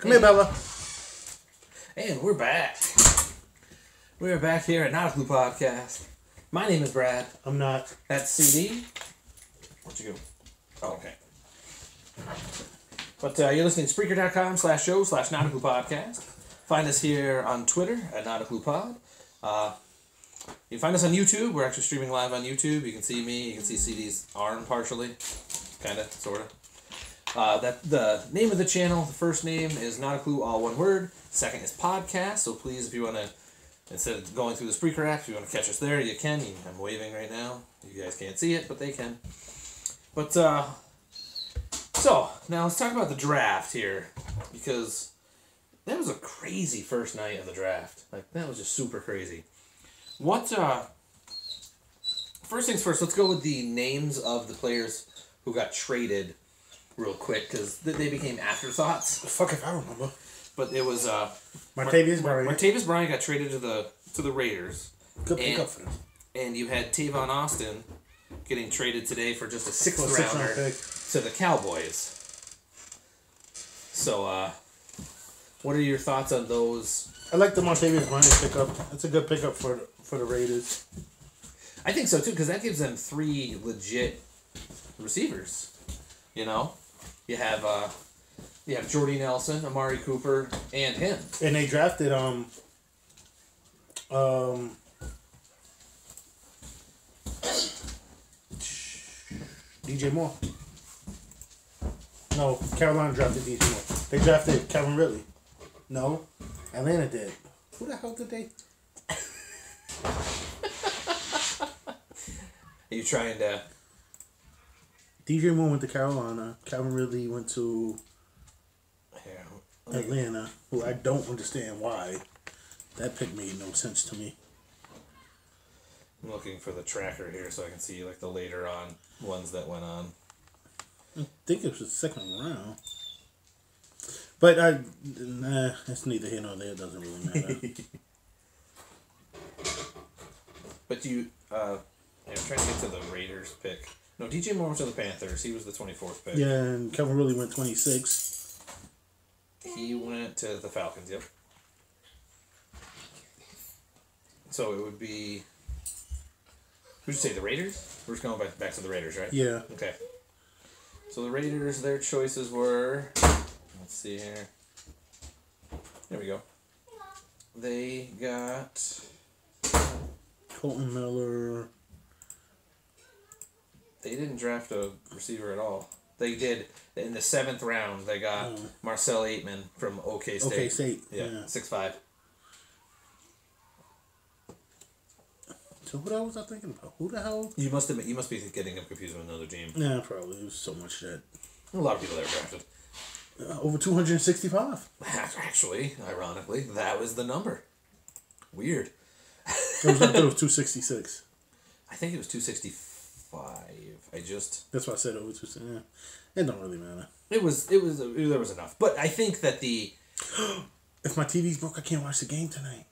Come here, Bella. And we're back. We're back here at Not a Clue Podcast. My name is Brad. I'm not. That's CD. Where'd you go? Oh, okay. But you're listening to Spreaker.com/show/Not a Clue Podcast. Find us here on Twitter at Not a Clue Pod. You can find us on YouTube. We're actually streaming live on YouTube. You can see me. You can see CD's arm partially. Kind of, sort of. The name of the channel, the first name is Not a Clue, all one word. Second is podcast. So please, if you want to, instead of going through the Spreaker app, if you want to catch us there, you can. I'm waving right now. You guys can't see it, but they can. But, so, now let's talk about the draft here. Because that was a crazy first night of the draft. Like, that was just super crazy. First things first, let's go with the names of the players who got traded real quick, because they became afterthoughts. Fuck if I remember. But it was Martavius Bryant. Martavius Bryant got traded to the Raiders. Good pickup for them. And you had Tavon Austin getting traded today for just a sixth rounder to the Cowboys. So, what are your thoughts on those? I like the Martavius Bryant pickup. That's a good pickup for the Raiders. I think so too, because that gives them 3 legit receivers. You know, you have Jordy Nelson, Amari Cooper, and him. And they drafted DJ Moore. No, Carolina drafted DJ Moore. They drafted Calvin Ridley. No, Atlanta did. Who the hell did they? Are you trying to... DJ Moore went to Carolina. Calvin Ridley went to Atlanta, who I don't understand why. That pick made no sense to me. I'm looking for the tracker here so I can see like the later on ones that went on. I think it was the second round. But that's neither here nor there. It doesn't really matter. But I'm trying to get to the Raiders pick. No, DJ Moore went to the Panthers. He was the 24th pick. Yeah, and Calvin Ridley went 26. He went to the Falcons, yep. So it would be... Who'd you say, the Raiders? We're just going back to the Raiders, right? Yeah. Okay. So the Raiders, their choices were... Let's see here. There we go. They got... Colton Miller... They didn't draft a receiver at all. They did in the 7th round. They got Marcel Aitman from OK State. OK State, yeah. 6'5". So who the hell was I thinking about? Who the hell? You must be getting him confused with another team. Yeah, probably. It was so much shit. A lot of people that were drafted. Over 265. Actually, ironically, that was the number. Weird. I thought it was 266. I think it was 265. That's why I said over 260. Yeah. It don't really matter. There was enough. But I think that if my TV's broke, I can't watch the game tonight.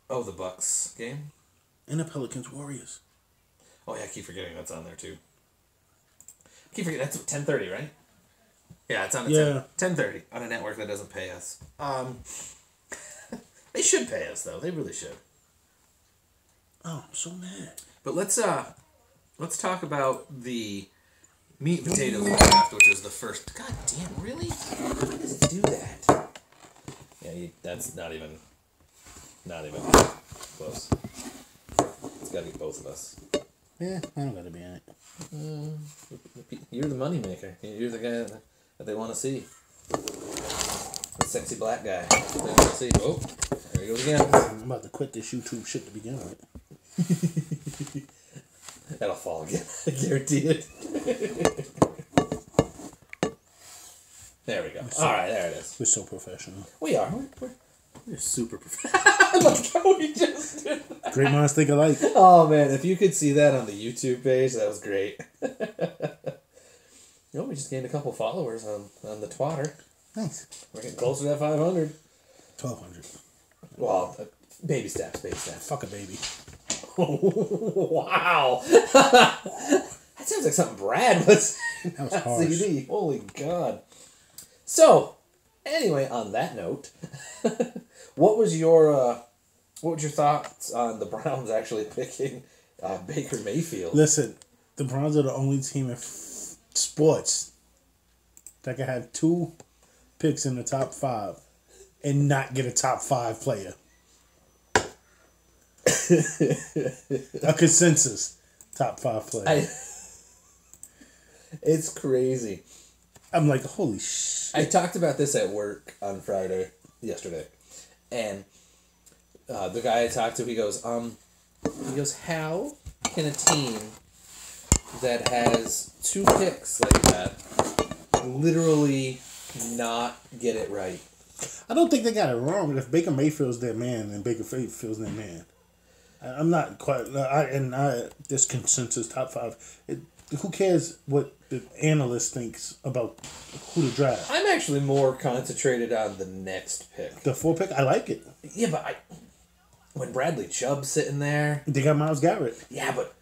Oh, the Bucks game? And the Pelicans Warriors. Oh yeah, I keep forgetting that's on there too. I keep forgetting that's 10:30, right? Yeah, it's on at 10:30 on a network that doesn't pay us. They should pay us though. They really should. Oh, I'm so mad. But let's talk about the meat and potatoes draft, which is the first. God damn, really? Why does it do that? Yeah, that's not even close. It's got to be both of us. Yeah, I don't got to be in it. You're the moneymaker. You're the guy that they want to see. The sexy black guy they want to see. Oh, there he goes again. I'm about to quit this YouTube shit to begin with. That'll fall again. I guarantee it. There we go. All right, there it is. We're so professional. We are. We're super professional. I like how we just did that. Great minds think alike. Oh, man. If you could see that on the YouTube page, that was great. We just gained a couple followers on the Twitter. Nice. We're getting closer to that 500. 1,200. Well, baby steps. Fuck a baby. Wow. That sounds like something Brad was that was harsh. CD. Holy God. So, Anyway, on that note, what was your thoughts on the Browns actually picking Baker Mayfield? Listen, the Browns are the only team in sports that can have 2 picks in the top 5 and not get a top 5 player. A consensus top 5 player. It's crazy. I'm like, holy shit. I talked about this at work on yesterday, and the guy I talked to, he goes, how can a team that has 2 picks like that literally not get it right? I don't think they got it wrong. If Baker Mayfield's their man, then Baker Mayfield's their man. I'm not quite. This consensus top 5. Who cares what the analyst thinks about who to draft? I'm actually more concentrated on the next pick. The 4 pick, I like it. Yeah, but when Bradley Chubb's sitting there, they got Myles Garrett. Yeah, but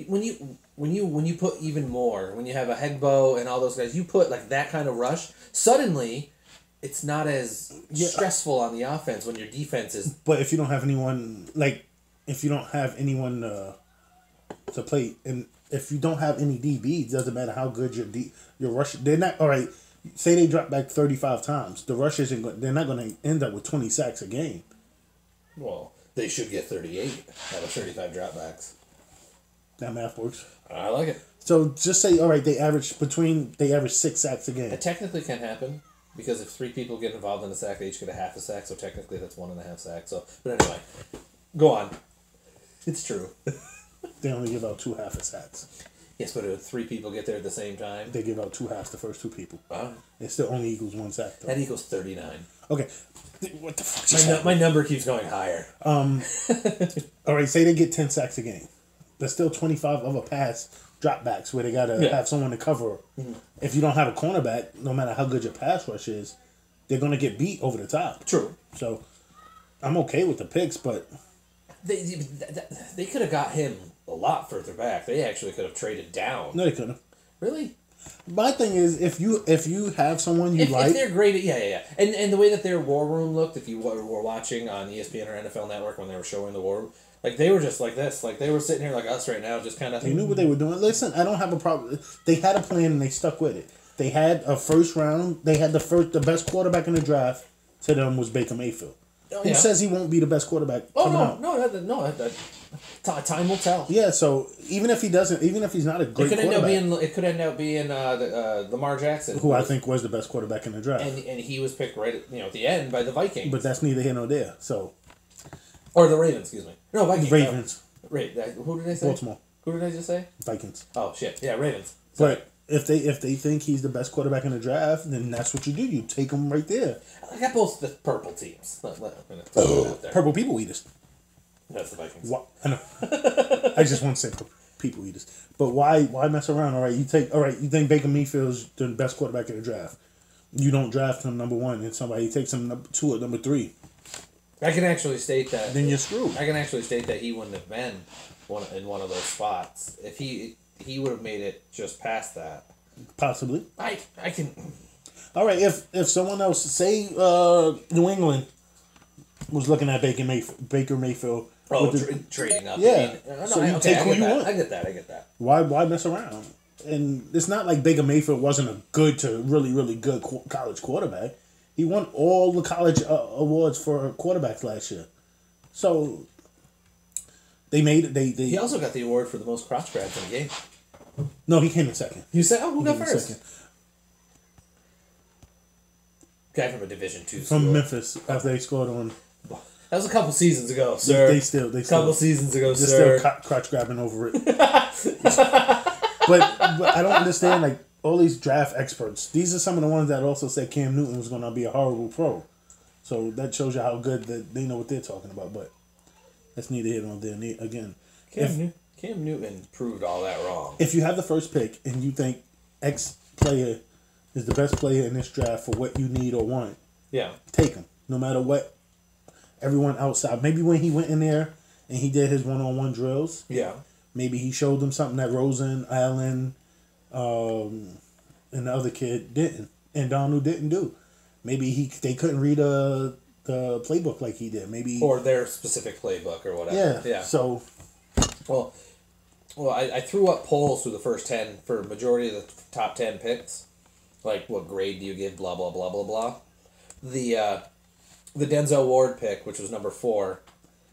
when you put even more, when you have a Hegbo and all those guys, you put like that kind of rush. Suddenly, it's not as stressful on the offense when your defense is. But if you don't have anyone to play, and if you don't have any DBs, it doesn't matter how good your rush. They're not all right. Say they drop back 35 times, the rush isn't. They're not going to end up with 20 sacks a game. Well, they should get 38 out of 35 dropbacks. That math works. I like it. So just say, all right, they average 6 sacks a game. It technically can happen because if 3 people get involved in a sack, they each get a half a sack. So technically, that's 1.5 sacks. So, but anyway, go on. It's true. They only give out 2 half a sacks. Yes, but if 3 people get there at the same time, they give out 2 halves the first 2 people. Wow. It still only equals 1 sack, though. That equals 39. Okay. What the fuck? My number keeps going higher. All right, say they get 10 sacks a game. There's still 25 other pass dropbacks where they got to have someone to cover. Mm-hmm. If you don't have a cornerback, no matter how good your pass rush is, they're going to get beat over the top. True. So I'm okay with the picks, but they could have got him a lot further back. They actually could have traded down. No, they couldn't. Really? My thing is, if you have someone you like, if they're great, yeah, and the way that their war room looked, if you were watching on ESPN or NFL Network when they were showing the war room, like they were just like this, like they were sitting here like us right now, just kind of. They knew what they were doing. Listen, I don't have a problem. They had a plan and they stuck with it. They had a first round. They had the best quarterback in the draft. To them was Baker Mayfield. Oh, Who says he won't be the best quarterback? Time will tell. Yeah, so even if he's not a great quarterback, it could end up being Lamar Jackson, who I think was the best quarterback in the draft, and he was picked right at the end by the Vikings. But that's neither here nor there. So, or the Ravens, excuse me. No, Vikings. Ravens. Right. Who did I say? Baltimore. Who did I just say? Vikings. Oh shit! Yeah, Ravens. Sorry. But if they think he's the best quarterback in the draft, then that's what you do. You take him right there. I got both the purple teams. Purple people eaters. That's the Vikings. I know. I just want to say people eaters. But why mess around? All right, you think Baker Mayfield's the best quarterback in the draft. You don't draft him number 1, and somebody takes him number 2 or number 3. I can actually state that. Then you're screwed. I can actually state that he wouldn't have been in one of those spots if he would have made it just past that. Possibly. I can. All right, if someone else, say New England, was looking at Baker Mayfield. Trading up. Yeah. So you take who you want. I get that. Why mess around? And it's not like Baker Mayfield wasn't a good to really, really good college quarterback. He won all the college awards for quarterbacks last year. So they made it. He also got the award for the most crotch grabs in the game. No, he came in second. You said, who got first? Second. Guy from a Division II school. From Memphis, after they scored on. That was a couple seasons ago, sir. They still. Couple seasons ago, sir. They're still crotch grabbing over it. but I don't understand, like, all these draft experts. These are some of the ones that also said Cam Newton was going to be a horrible pro. So that shows you how good that they know what they're talking about. But that's neither here nor there. Again, Cam Newton proved all that wrong. If you have the first pick and you think X player is the best player in this draft for what you need or want, take him. No matter what everyone outside. Maybe when he went in there and he did his one-on-one drills, maybe he showed them something that Rosen, Allen, and the other kid didn't, and Donald didn't do. Maybe they couldn't read the playbook like he did. Maybe or their specific playbook or whatever. Yeah. So, well, I threw up polls through the first 10 for majority of the top 10 picks. Like, what grade do you give? Blah blah blah blah blah. The Denzel Ward pick, which was number 4,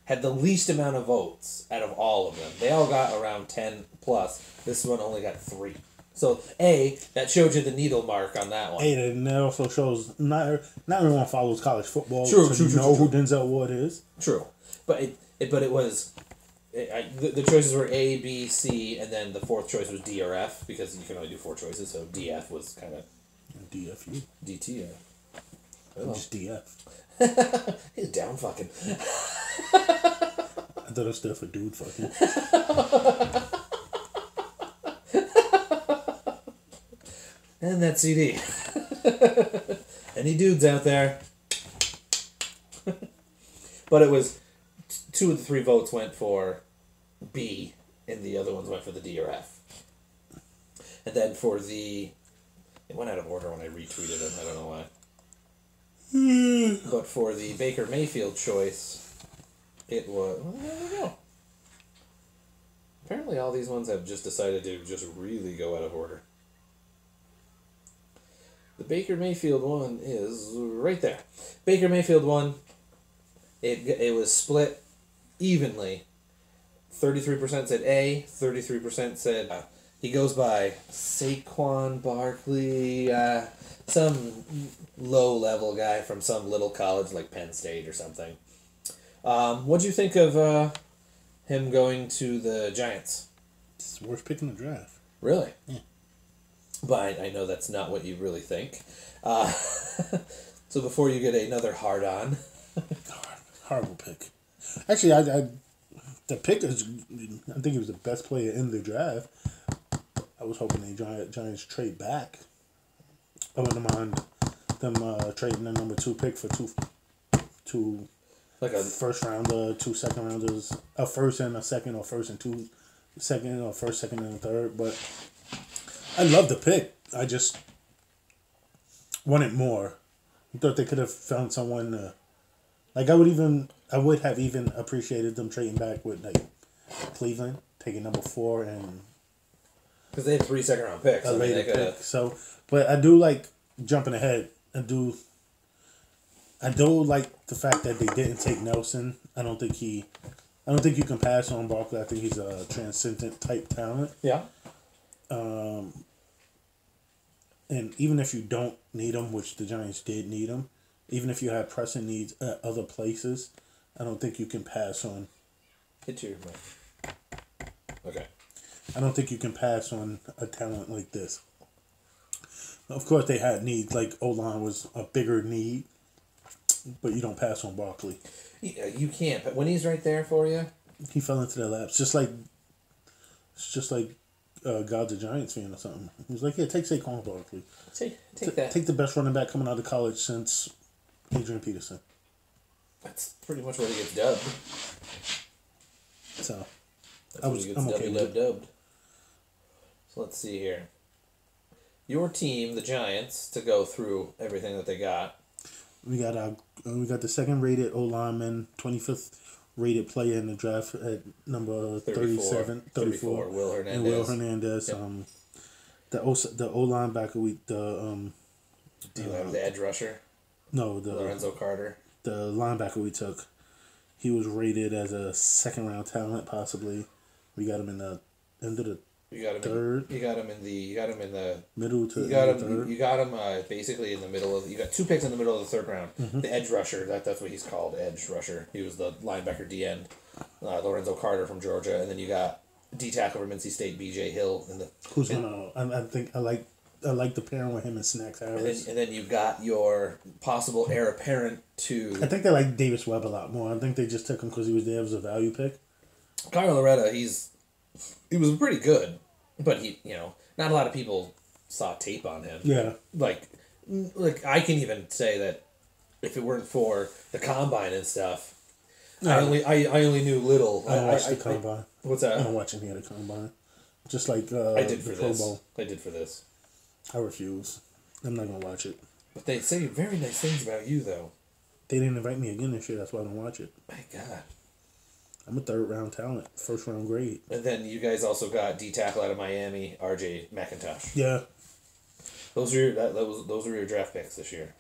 had the least amount of votes out of all of them. They all got around 10 plus. This one only got 3. So, that showed you the needle mark on that one. And that also shows not everyone follows college football. True. Who Denzel Ward is. True. But it was... the choices were A, B, C, and then the 4th choice was D or F, because you can only do 4 choices, so DF was kind of... DFU. DTF. Oh. Just DF. He's down fucking. I thought it stood for dude fucking. And that CD. Any dudes out there? But it was 2 of the 3 votes went for B, and the other ones went for the D or F. And then for the... It went out of order when I retweeted it. I don't know why. But for the Baker Mayfield choice, it was... Well, there we go. Apparently all these ones have just decided to just really go out of order. The Baker Mayfield one is right there. Baker Mayfield one, it was split evenly. 33% said A, 33% said... he goes by Saquon Barkley, some low-level guy from some little college like Penn State or something. What'd you think of him going to the Giants? It's the worst pick in the draft. Really? Yeah. But I know that's not what you really think. So before you get another hard-on... Horrible pick. Actually, the pick is... I think he was the best player in the draft. I was hoping the Giants trade back. I wouldn't mind them trading the number 2 pick for two like a first rounder, 2 second rounders, a first and a second, or first and 2 second, or first, second, and a third. But I love the pick. I just wanted more. I thought they could have found someone. Like I would have even appreciated them trading back with like Cleveland, taking number 4 and. Because they had 3 second-round picks. A later pick. So, but I do like jumping ahead. I do like the fact that they didn't take Nelson. I don't think you can pass on Barkley. I think he's a transcendent type talent. Yeah. And even if you don't need him, which the Giants did need him, even if you have pressing needs at other places, I don't think you can pass on. Hit your mic. Okay. I don't think you can pass on a talent like this. Of course, they had needs. Like, O-line was a bigger need, but you don't pass on Barkley. Yeah, you can't. But when he's right there for you... He fell into their laps. It's just like God's a Giants fan or something. He was like, yeah, take Saquon Barkley. Take that. Take the best running back coming out of college since Adrian Peterson. That's pretty much what he gets dubbed. So, I'm okay with it. Dubbed. So let's see here. Your team, the Giants, to go through everything that they got. We got the 2nd rated O-lineman, 25th rated player in the draft at number 34. Will Hernandez. And Will Hernandez. Yep. The O-line backer do you have the edge rusher? No, the Lorenzo Carter. The linebacker we took, he was rated as a 2nd-round talent, possibly. We got him in the end of the third. You got him in the middle to third. You got him basically in the middle of. You got 2 picks in the middle of the 3rd round. Mm-hmm. The edge rusher, that's what he's called, edge rusher. He was the linebacker D end, Lorenzo Carter from Georgia, and then you got D tackle from NC State, B.J. Hill in the. Who's I think I like the pairing with him and Snacks Harris. And then you've got your possible heir apparent to. I think they like Davis Webb a lot more. I think they just took him because he was there as a value pick. Kyle Loretta, he was pretty good, but not a lot of people saw tape on him. Yeah. Like I can even say that if it weren't for the combine and stuff, I only knew little. I don't watch the combine. What's that? I don't watch any of the combine. Just like I did for the Pro this. Bowl. I did for this. I refuse. I'm not gonna watch it. But they say very nice things about you, though. They didn't invite me again this year. That's why I don't watch it. My God. I'm a third-round talent. First-round grade. And then you guys also got D-tackle out of Miami, R.J. McIntosh. Yeah. Those were your draft picks this year.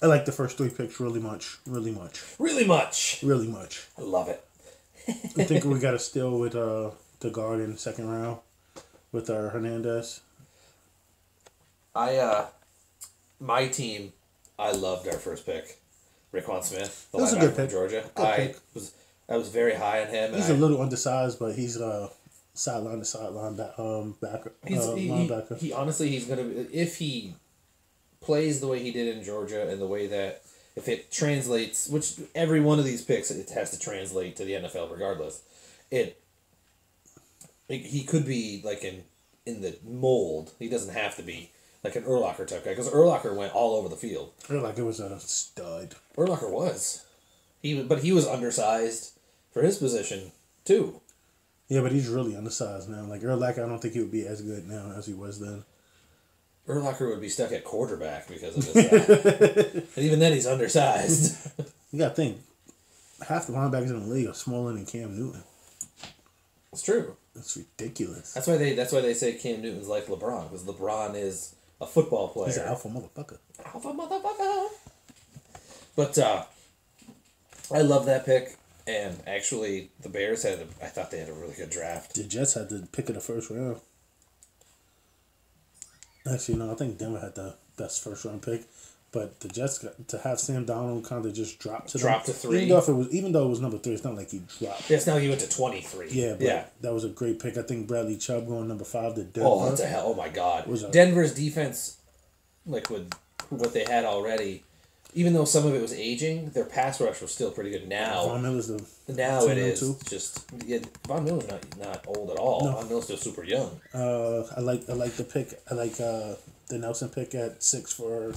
I like the first 3 picks really much. Really much. Really much. Really much. I love it. I think we got a steal with the guard in the second round with our Hernandez. My team, I loved our first pick, Raekwon Smith, the linebacker from pick. Georgia. I was very high on him. He's a little undersized, but he's sideline to sideline linebacker. He honestly, he's gonna if he plays the way he did in Georgia and the way that if it translates, which every one of these picks it has to translate to the NFL regardless. He could be like in the mold. He doesn't have to be like an Urlacher type guy because Urlacher went all over the field. Urlacher was a stud. Urlacher was, but he was undersized for his position too. Yeah, but he's really undersized now. Like Urlacher, I don't think he would be as good now as he was then. Urlacher would be stuck at quarterback because of his size. And even then, he's undersized. You got to think, half the linebackers in the league are smaller than Cam Newton. It's true. That's ridiculous. That's why they say Cam Newton's like LeBron because LeBron is a football player. He's an alpha motherfucker. Alpha motherfucker. But I love that pick. And actually, the Bears I thought they had a really good draft. The Jets had the pick of the first round. Actually, no, I think Denver had the best first round pick. But the Jets got to have Sam Darnold kind of just drop to 3. Even though it was number 3, it's not like he dropped. Yes, now he went to 23. Yeah, but that was a great pick. I think Bradley Chubb going number 5 to Denver. Oh, that's a hell! Oh my God, Denver's defense, like with what they had already, even though some of it was aging, their pass rush was still pretty good. Now Von Miller's now it is just Von Miller's not old at all. No. Von Miller's still super young. I like the pick. I like the Nelson pick at 6 for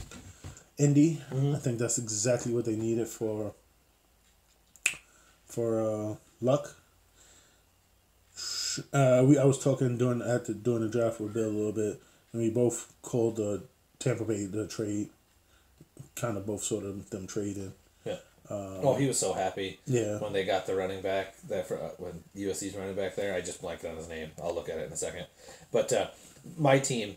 Indy. Mm-hmm. I think that's exactly what they needed for Luck. I was talking during the draft with Bill a little bit, and we both called the Tampa Bay the trade. Kind of both sort of them trading. Yeah. He was so happy. Yeah. When they got the running back when USC's running back there, I just blanked on his name. I'll look at it in a second. But my team,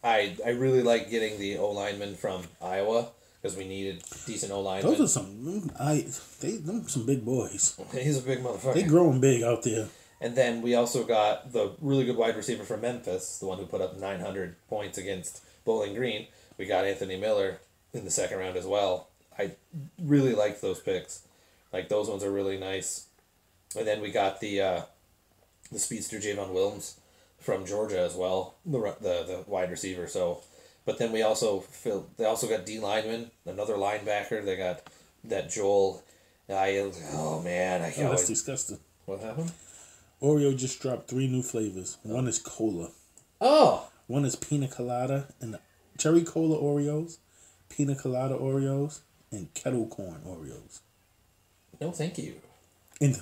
I really like getting the O lineman from Iowa because we needed decent O linemen. Those are some big boys. He's a big motherfucker. They growing big out there. And then we also got the really good wide receiver from Memphis, the one who put up 900 points against Bowling Green. We got Anthony Miller in the second round as well. I really liked those picks. Like, those ones are really nice. And then we got the speedster Javon Williams from Georgia as well, the wide receiver. So, but then they also got D lineman, another linebacker. They got that Joel. That's disgusting. What happened? Oreo just dropped 3 new flavors. One is cola. Oh. One is pina colada and cherry cola Oreos, pina colada Oreos, and kettle corn Oreos. No, thank you. And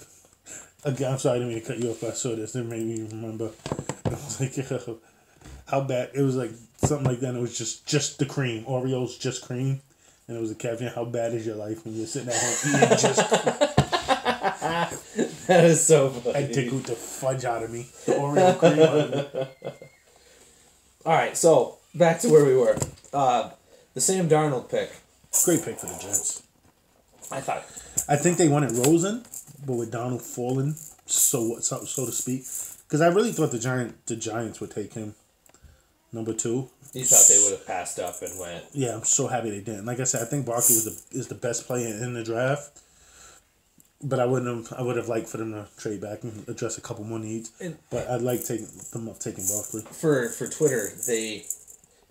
again, I'm sorry, I didn't mean to cut you off. I saw this. It made me remember. It was like how bad. It was like something like that. It was just the cream. Oreos, just cream. And it was a caption, how bad is your life when you're sitting at home eating just cream? That is so funny. That tickled the fudge out of me. The Oreo cream out of me. All right, so back to where we were. The Sam Darnold pick. Great pick for the Jets. I think they wanted Rosen, but with Donald falling, so to speak. Because I really thought the Giants would take him. Number 2. You thought they would have passed up and went. Yeah, I'm so happy they didn't. Like I said, I think Barkley is the best player in the draft. But I would have liked for them to trade back and address a couple more needs. But I'd like taking Barkley. For Twitter,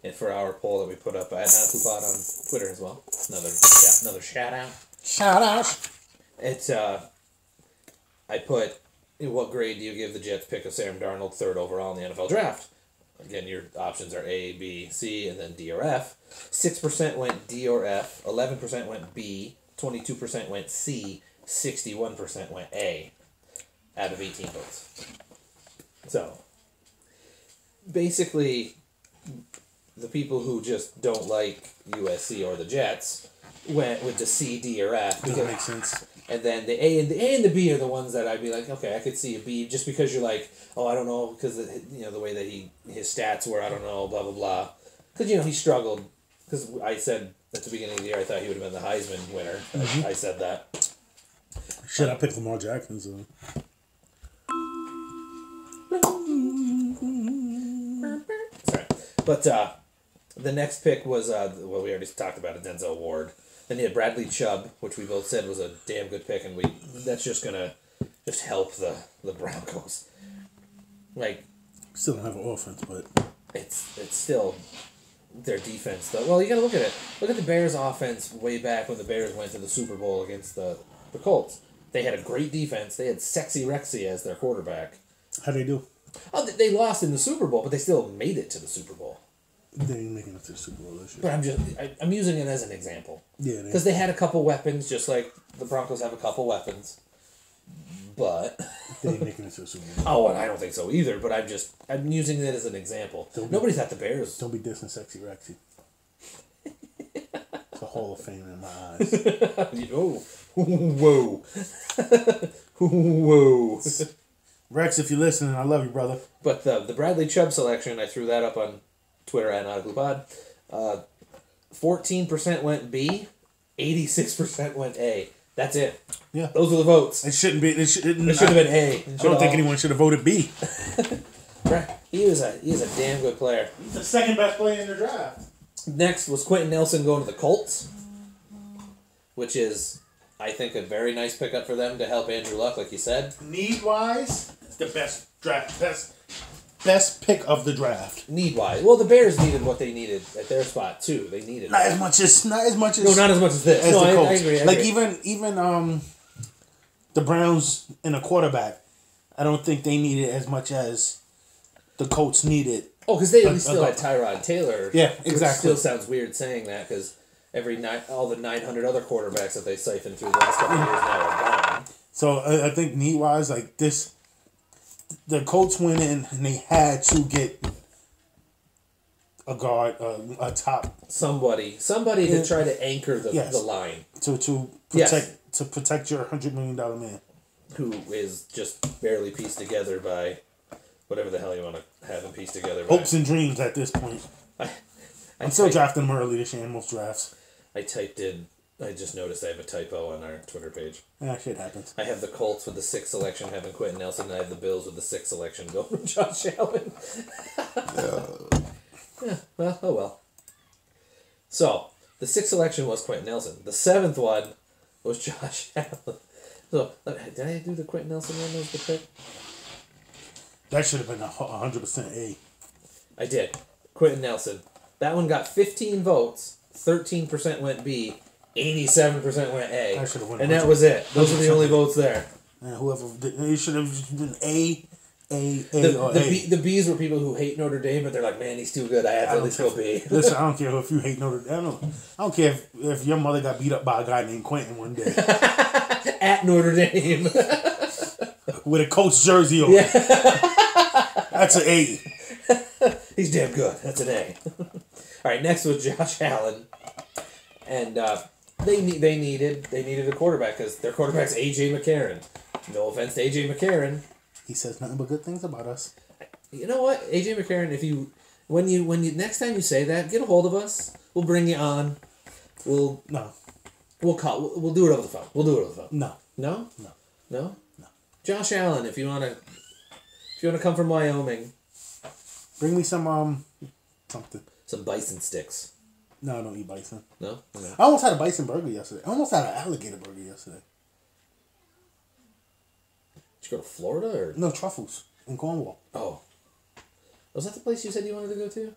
and for our poll that we put up, I had Pod on Twitter as well. Another shout out. Shout out. It's I put, what grade do you give the Jets pick of Sam Darnold 3rd overall in the NFL draft? Again, your options are A, B, C, and then D or F. 6% went D or F. 11% went B. 22% went C. 61% went A out of 18 votes. So, basically, the people who just don't like USC or the Jets went with the C, D, or F. Doesn't make sense. And then the A and the B are the ones that I'd be like, okay, I could see a B, just because you're like, oh, I don't know, because the way that his stats were, I don't know, blah blah blah, because he struggled. Because I said at the beginning of the year I thought he would have been the Heisman winner. Mm-hmm. I said that. Shit, I picked Lamar Jackson. So. Sorry, but the next pick was well, we already talked about it, Denzel Ward. Then you had Bradley Chubb, which we both said was a damn good pick, and that's just gonna help the Broncos. Like, still don't have an offense, but it's still their defense though. Well, you gotta look at it. Look at the Bears' offense way back when the Bears went to the Super Bowl against the Colts. They had a great defense. They had Sexy Rexy as their quarterback. How'd they do? Oh, they lost in the Super Bowl, but they still made it to the Super Bowl. They ain't making it to the Super Bowl this year. But I'm using it as an example. Yeah. Because they had a couple weapons, just like the Broncos have a couple weapons. But they ain't making it to the Super Bowl. Oh, and I don't think so either. But I'm using it as an example. Nobody thought the Bears. Don't be dissing Sexy Rexy. It's a Hall of Fame in my eyes. Oh, whoa, whoa. Rex, if you're listening, I love you, brother. But the Bradley Chubb selection, I threw that up on Twitter at NotACluePod. 14% went B, 86% went A. That's it. Yeah. Those are the votes. It shouldn't be. It should have been A. I don't think anyone should have voted B. Right. He is a damn good player. He's the second best player in the draft. Next was Quentin Nelson going to the Colts, which is, I think, a very nice pickup for them to help Andrew Luck, like you said. Need-wise, it's the best pick of the draft. Need-wise. Well, the Bears needed what they needed at their spot, too. They needed not as much as No, not as much as this. No, I agree. Like, even the Browns in a quarterback, I don't think they needed as much as the Colts needed. Oh, because they at least still had Tyrod Taylor. Yeah, exactly. It still sounds weird saying that, because all the 900 other quarterbacks that they siphoned through the last couple of years now are gone. So I think need-wise, like this, the Colts went in and they had to get a guard, a top somebody to try to anchor the line to protect your $100 million man, who is just barely pieced together by whatever the hell you want to have him pieced together by. Hopes and dreams at this point. I'm still drafting him early this year in most drafts. I just noticed I have a typo on our Twitter page. Yeah, shit happens. I have the Colts with the 6th selection having Quentin Nelson, and I have the Bills with the 6th selection going with Josh Allen. Yeah, well, oh well. So, the 6th selection was Quentin Nelson. The 7th one was Josh Allen. So, did I do the Quentin Nelson one as the pick? That should have been 100% A. I did. Quentin Nelson. That one got 15 votes. 13% went B. 87% went A. And that was it. Those are the only votes there. And it should have been A, or A. The B's were people who hate Notre Dame, but they're like, man, he's too good. I have to at least go B. Listen, I don't care if you hate Notre Dame. I don't care if your mother got beat up by a guy named Quentin one day. At Notre Dame. With a Colts jersey on. Yeah. That's an A. He's damn good. That's an A. All right, next was Josh Allen. And they needed a quarterback because their quarterback's A.J. McCarron. No offense to A.J. McCarron. He says nothing but good things about us. You know what, A.J. McCarron, when you next time you say that, get a hold of us. We'll bring you on. We'll do it over the phone. We'll do it over the phone. No. No? No. No? No. Josh Allen, if you wanna come from Wyoming, bring me some something. Some bison sticks. No, I don't eat bison. No? Okay. I almost had a bison burger yesterday. I almost had an alligator burger yesterday. Did you go to Florida or? No, Truffles in Cornwall. Oh. Was that the place you said you wanted to go to?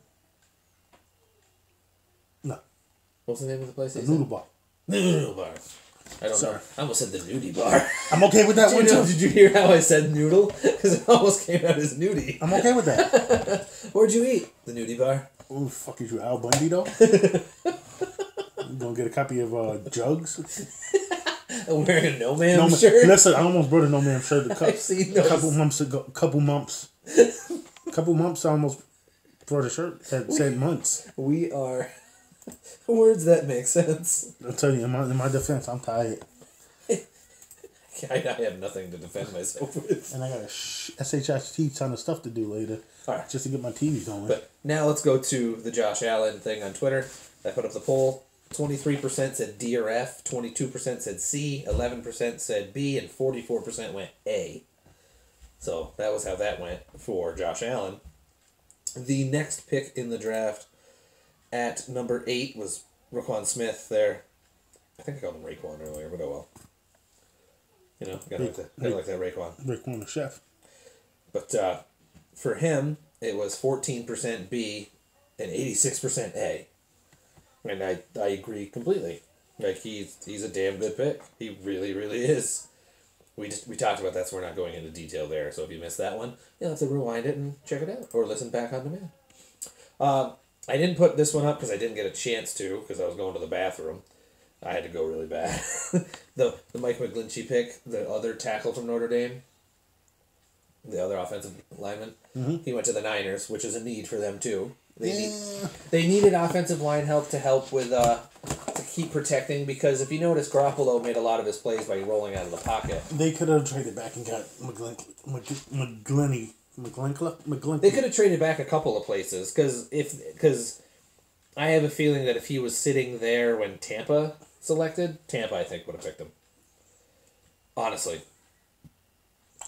No. What's the name of the place? The Noodle Bar. Noodle Bar. I don't know. I almost said the Nudie Bar. I'm okay with that one too. Did you hear how I said noodle? Because it almost came out as nudie. I'm okay with that. Where'd you eat? The Nudie Bar. Who the fuck is you, Al Bundy though? You gonna get a copy of Jugs? I'm wearing a No Ma'am shirt. Listen, I almost brought a No Ma'am shirt I've seen those. Couple months ago. Couple months. I almost for the shirt that said months. We are words that make sense. I'll tell you, in my defense, I'm tired. I have nothing to defend myself with. And I got a SHIT ton of stuff to do later. All right. Just to get my TV going. But now let's go to the Josh Allen thing on Twitter. I put up the poll. 23% said D or F, 22% said C, 11% said B, and 44% went A. So that was how that went for Josh Allen. The next pick in the draft at number 8 was Roquan Smith there. I think I called him Raekwon earlier, but oh well. You know, gotta like that Raekwon. Raekwon the chef. But for him, it was 14% B and 86% A. And I agree completely. Like, he's a damn good pick. He really, really is. We talked about that, so we're not going into detail there. So if you missed that one, you'll have to rewind it and check it out. Or listen back on demand. I didn't put this one up because I didn't get a chance to, because I was going to the bathroom. I had to go really bad. the Mike McGlinchey pick, the other tackle from Notre Dame, the other offensive lineman, he went to the Niners, which is a need for them too. They needed offensive line help to help with to keep protecting, because if you notice, Garoppolo made a lot of his plays by rolling out of the pocket. They could have traded back and got McGlinchey. They could have traded back a couple of places, because I have a feeling that if he was sitting there when Tampa selected, Tampa I think would have picked him. Honestly.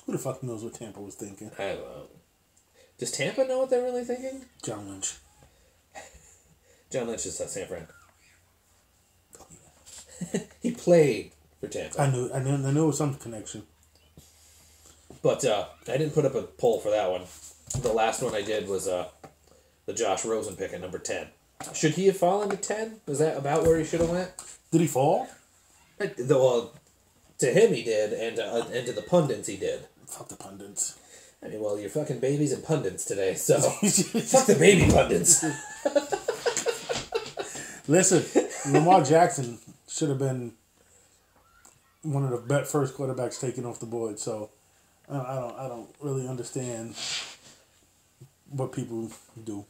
Who the fuck knows what Tampa was thinking? I don't know. Does Tampa know what they're really thinking? John Lynch. John Lynch is at San Fran. Oh, yeah. He played for Tampa. I knew it was some connection. But I didn't put up a poll for that one. The last one I did was the Josh Rosen pick at number 10. Should he have fallen to 10? Was that about where he should have went? Did he fall? Well, to him he did, and to the pundits he did. Fuck the pundits. I mean, well, you're fucking babies and pundits today, so fuck the baby pundits. Listen, Lamar Jackson should have been one of the first quarterbacks taken off the board. So I don't really understand what people do.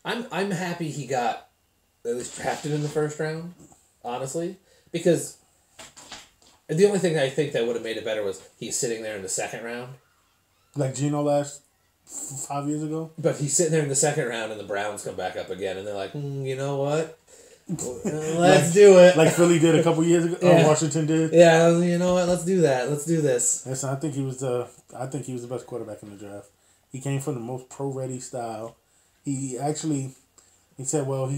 I'm happy he got at least drafted in the first round, honestly, because the only thing I think that would have made it better was he's sitting there in the second round. Like Geno last 5 years ago? But he's sitting there in the second round and the Browns come back up again and they're like, you know what? Let's do it. Like Philly did a couple years ago? Yeah. Or Washington did? Yeah, you know what? Let's do that. Let's do this. Listen, I think he was the best quarterback in the draft. He came from the most pro-ready style. He said, well,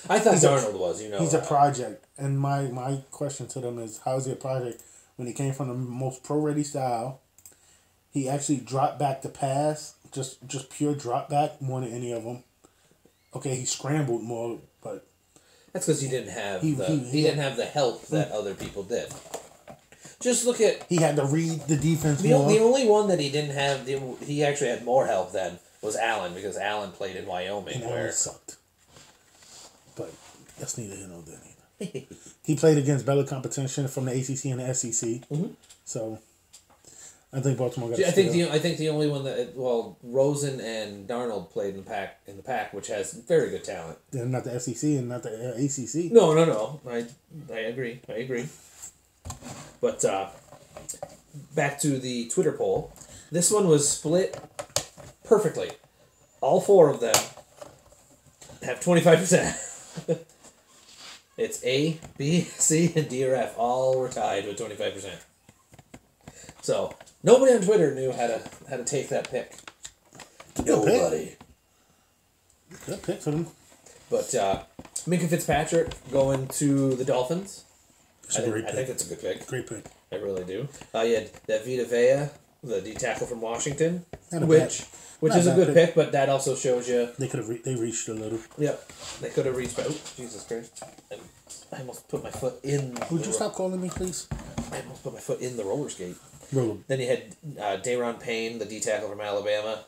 I thought Darnold was, you know. He's a project. And my question to them is, how is he a project when he came from the most pro-ready style? He actually dropped back to pass, just pure drop back more than any of them. Okay, he scrambled more, but that's because he didn't have he didn't have the help that other people did. Just look at he had to read the defense more. The only one that he didn't have, he actually had more help than was Allen, because Allen played in Wyoming, and where Allen sucked. But that's neither here nor there neither. He played against better competition from the ACC and the SEC, so. I think Baltimore got. I think the only one that Rosen and Darnold played in the pack, which has very good talent. They're not the SEC and not the ACC. No. I agree. But back to the Twitter poll. This one was split perfectly. All 4 of them have 25%. It's A, B, C, and D or F. All were tied with 25%. So nobody on Twitter knew how to take that pick. Nobody. Good pick for them. But Minkah Fitzpatrick going to the Dolphins. I think that's a good pick. Great pick. I really do. You had that Vita Vea, the D tackle from Washington, which is a good pick, but that also shows you they could have they reached a little. Yep, they could have reached. Oh, Jesus Christ! And I almost put my foot in. Would you stop calling me, please? I almost put my foot in the roller skate. Roller. Then you had Daron Payne, the D tackle from Alabama,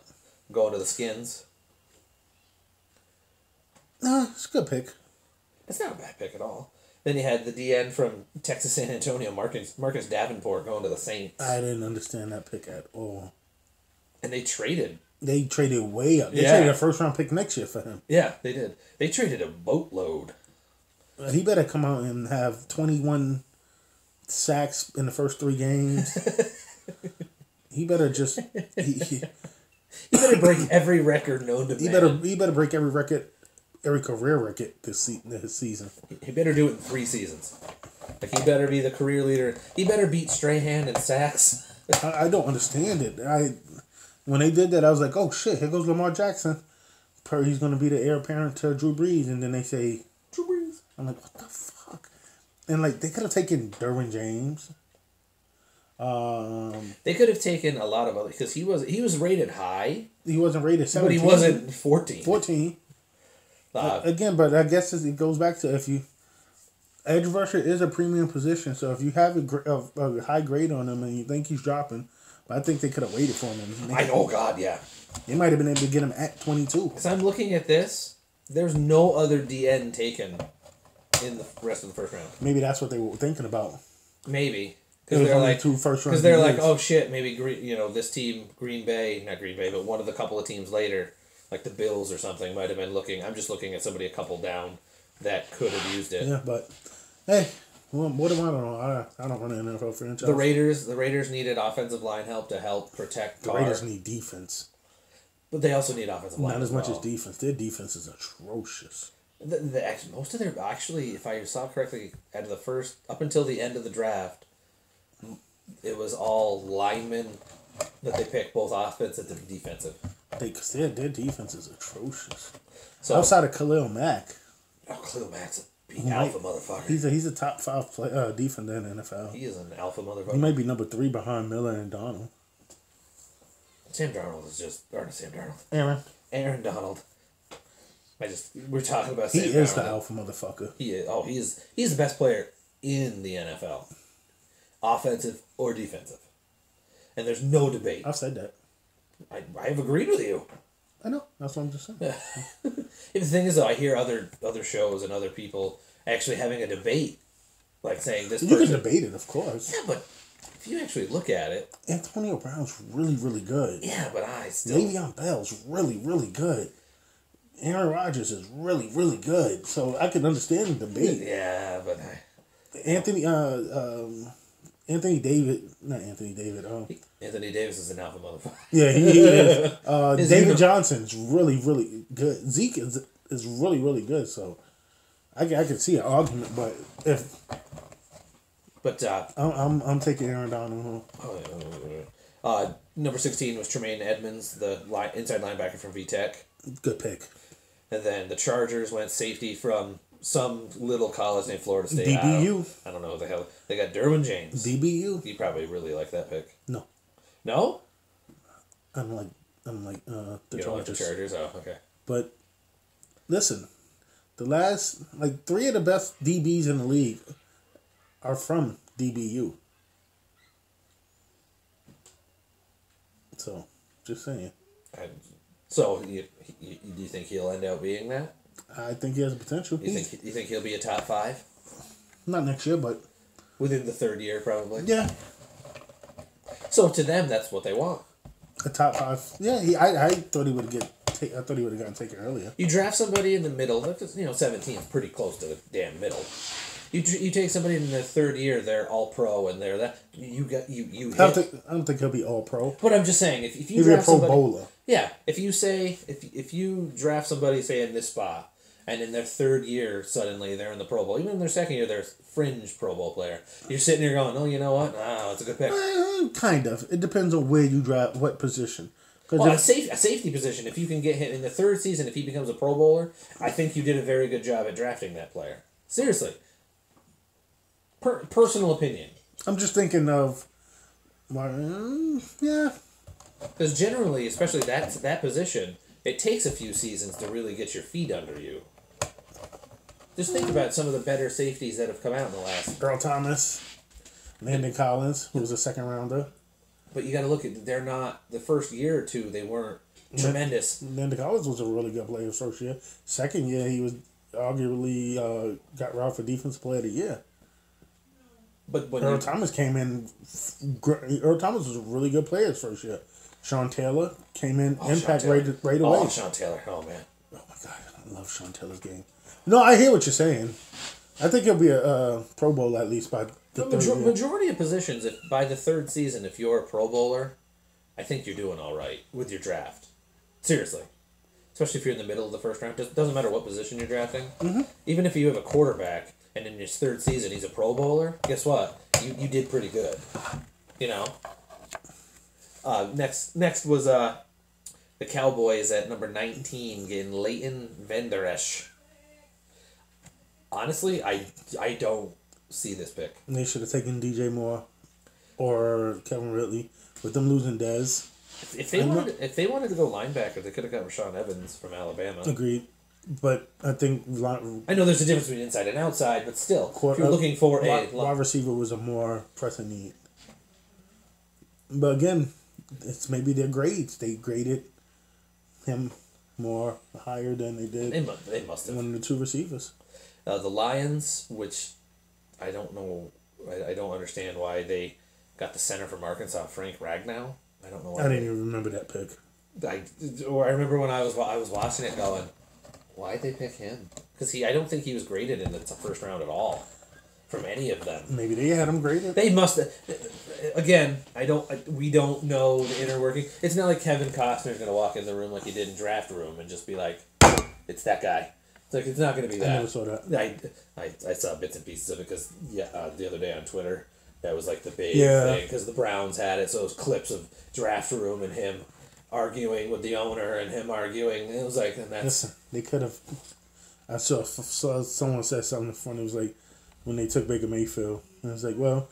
going to the Skins. It's a good pick. It's not a bad pick at all. Then you had the DN from Texas San Antonio, Marcus Davenport, going to the Saints. I didn't understand that pick at all. And they traded They traded way up. They traded a first-round pick next year for him. Yeah, they did. They traded a boatload. He better come out and have 21 sacks in the first 3 games. He better just... He better break every record known to man. He better break every record, every career record this season. He better do it in 3 seasons. Like, he better be the career leader. He better beat Strahan in sacks. I don't understand it. When they did that, I was like, oh shit, here goes Lamar Jackson. He's going to be the heir apparent to Drew Brees. And then they say, Drew Brees. I'm like, what the fuck? And like, they could have taken Derwin James. They could have taken a lot of other, because he was rated high. He wasn't rated 17. But he wasn't 14. 14. Again, but I guess it goes back to if you... Edge rusher is a premium position, so if you have a high grade on him and you think he's dropping... But I think they could have waited for him. Yeah. They might have been able to get him at 22. Because I'm looking at this. There's no other DN taken in the rest of the first round. Maybe that's what they were thinking about. Maybe. Because they're like, 2 first round. Because they're like, oh shit, maybe this team, not Green Bay, but one of the couple of teams later, like the Bills or something, might have been looking. I'm just looking at somebody a couple down that could have used it. Yeah, but hey. Well, what do I don't know? I don't run an NFL franchise. The Raiders needed offensive line help to help protect Carr. The Raiders need defense. But they also need offensive line. Not as much as defense. Their defense is atrocious. Most of their, actually, if I saw correctly, up until the end of the draft, it was all linemen that they picked, both offensive and defensive. Because their defense is atrocious. So, outside of Khalil Mack. Oh, Khalil Mack's a alpha motherfucker. He's a top 5 defender in the NFL. He is an alpha motherfucker. He might be number 3 behind Miller and Donald. Sam Darnold is just... Or not Sam Darnold. Aaron Donald. We're talking about Sam Darnold. He is the alpha motherfucker. He is. He's the best player in the NFL. Offensive or defensive. And there's no debate. I've said that. I have agreed with you. I know. That's what I'm just saying. The thing is, though, I hear other shows and other people actually having a debate, like saying this. You can debate it, of course. Yeah, but if you actually look at it, Antonio Brown's really, really good. Yeah, but Le'Veon Bell's really, really good. Aaron Rodgers is really, really good. So I can understand the debate. Yeah, but Anthony Davis. Anthony Davis is an alpha motherfucker. Yeah, he is. David Johnson's really, really good. Zeke is really, really good. So I can see an argument, but I'm taking Aaron Donald home. Number 16 was Tremaine Edmonds, the inside linebacker from VTech. Good pick. And then the Chargers went safety from some little college named Florida State. DBU. I don't know what the hell. They got Derwin James. DBU. You probably really like that pick. No. No? I'm like the you Chargers. Don't like the Chargers? Oh, okay. But listen, the last 3 of the best DBs in the league are from DBU. So, just saying. So, do you think he'll end up being that? I think he has potential. You think he'll be a top 5? Not next year, but within the 3rd year, probably. Yeah. So to them, that's what they want. A top 5. Yeah, I thought he would have gotten taken earlier. You draft somebody in the middle. 17 is pretty close to the damn middle. You take somebody in their 3rd year, they're all pro, and they're that you hit. I don't think he'll be all pro. But I'm just saying, if you be draft a pro somebody, bowler. Yeah, if you draft somebody, say in this spot, and in their 3rd year suddenly they're in the Pro Bowl, even in their 2nd year they're a fringe Pro Bowl player. You're sitting there going, oh, you know what? It's a good pick. Kind of. It depends on where you draft, what position. Well, a safety position. If you can get him in the 3rd season, if he becomes a Pro Bowler, I think you did a very good job at drafting that player. Seriously. Personal opinion. I'm just thinking of, yeah. Because generally, especially that position, it takes a few seasons to really get your feet under you. Just think about some of the better safeties that have come out in the last. Earl Thomas, Landon Collins, who was a 2nd rounder. But you got to look at, they're not, the first year or 2, they weren't tremendous. Landon Collins was a really good player his first year. 2nd year, he was arguably got robbed for Defensive Player of the Year. But when Earl Thomas came in. Earl Thomas was a really good player his first year. Sean Taylor came in, impact right away. Oh, Sean Taylor. Oh, man. Oh, my God. I love Sean Taylor's game. No, I hear what you're saying. I think he'll be a Pro Bowl at least by the third year. Majority of positions, if by the third season, if you're a Pro Bowler, I think you're doing all right with your draft. Seriously. Especially if you're in the middle of the first round. It doesn't matter what position you're drafting. Mm-hmm. Even if you have a quarterback and in his third season he's a Pro Bowler, guess what? You did pretty good. You know? Next was the Cowboys at number 19 getting Leighton Vander Esch. Honestly, I don't see this pick. They should have taken DJ Moore or Kevin Ridley. With them losing Dez. If they wanted to go linebacker, they could have got Rashaan Evans from Alabama. Agreed. But I think... I know there's a difference between inside and outside, but still, if you're looking for a... Wide receiver was a more pressing need. But again, it's maybe their grades. They graded him more higher than they did. They must have. One of the two receivers. The Lions, which I don't know... I don't understand why they got the center from Arkansas, Frank Ragnow. I don't know why. I didn't even remember that pick. I remember when I was watching it going, why'd they pick him? Because I don't think he was graded in the first round at all from any of them. Maybe they had him graded. They must have. Again, we don't know the inner working. It's not like Kevin Costner's going to walk in the room like he did in Draft Room and just be like, it's that guy. It's like, it's not going to be that. I never saw that. I saw bits and pieces of it because the other day on Twitter, that was like the big thing because the Browns had it. So it was clips of Draft Room and him arguing with the owner and him arguing. It was like, and that's... Listen, they could have... I saw someone said something funny. It was like when they took Baker Mayfield. And it was like, well,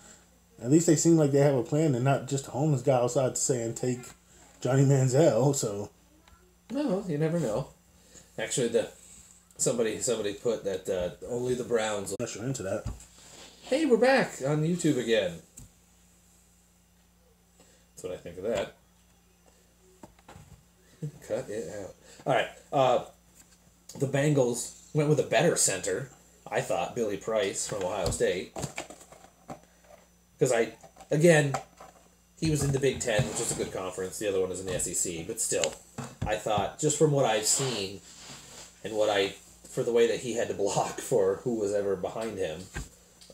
at least they seem like they have a plan and not just a homeless guy outside saying take Johnny Manziel. So... No, you never know. Actually, somebody put that only the Browns... Unless you're into that. Hey, we're back on YouTube again. That's what I think of that. Cut it out. All right. The Bengals went with a better center, I thought, Billy Price from Ohio State. Because he was in the Big Ten, which is a good conference. The other one is in the SEC. But still, I thought, just from what I've seen and for the way that he had to block for who was ever behind him,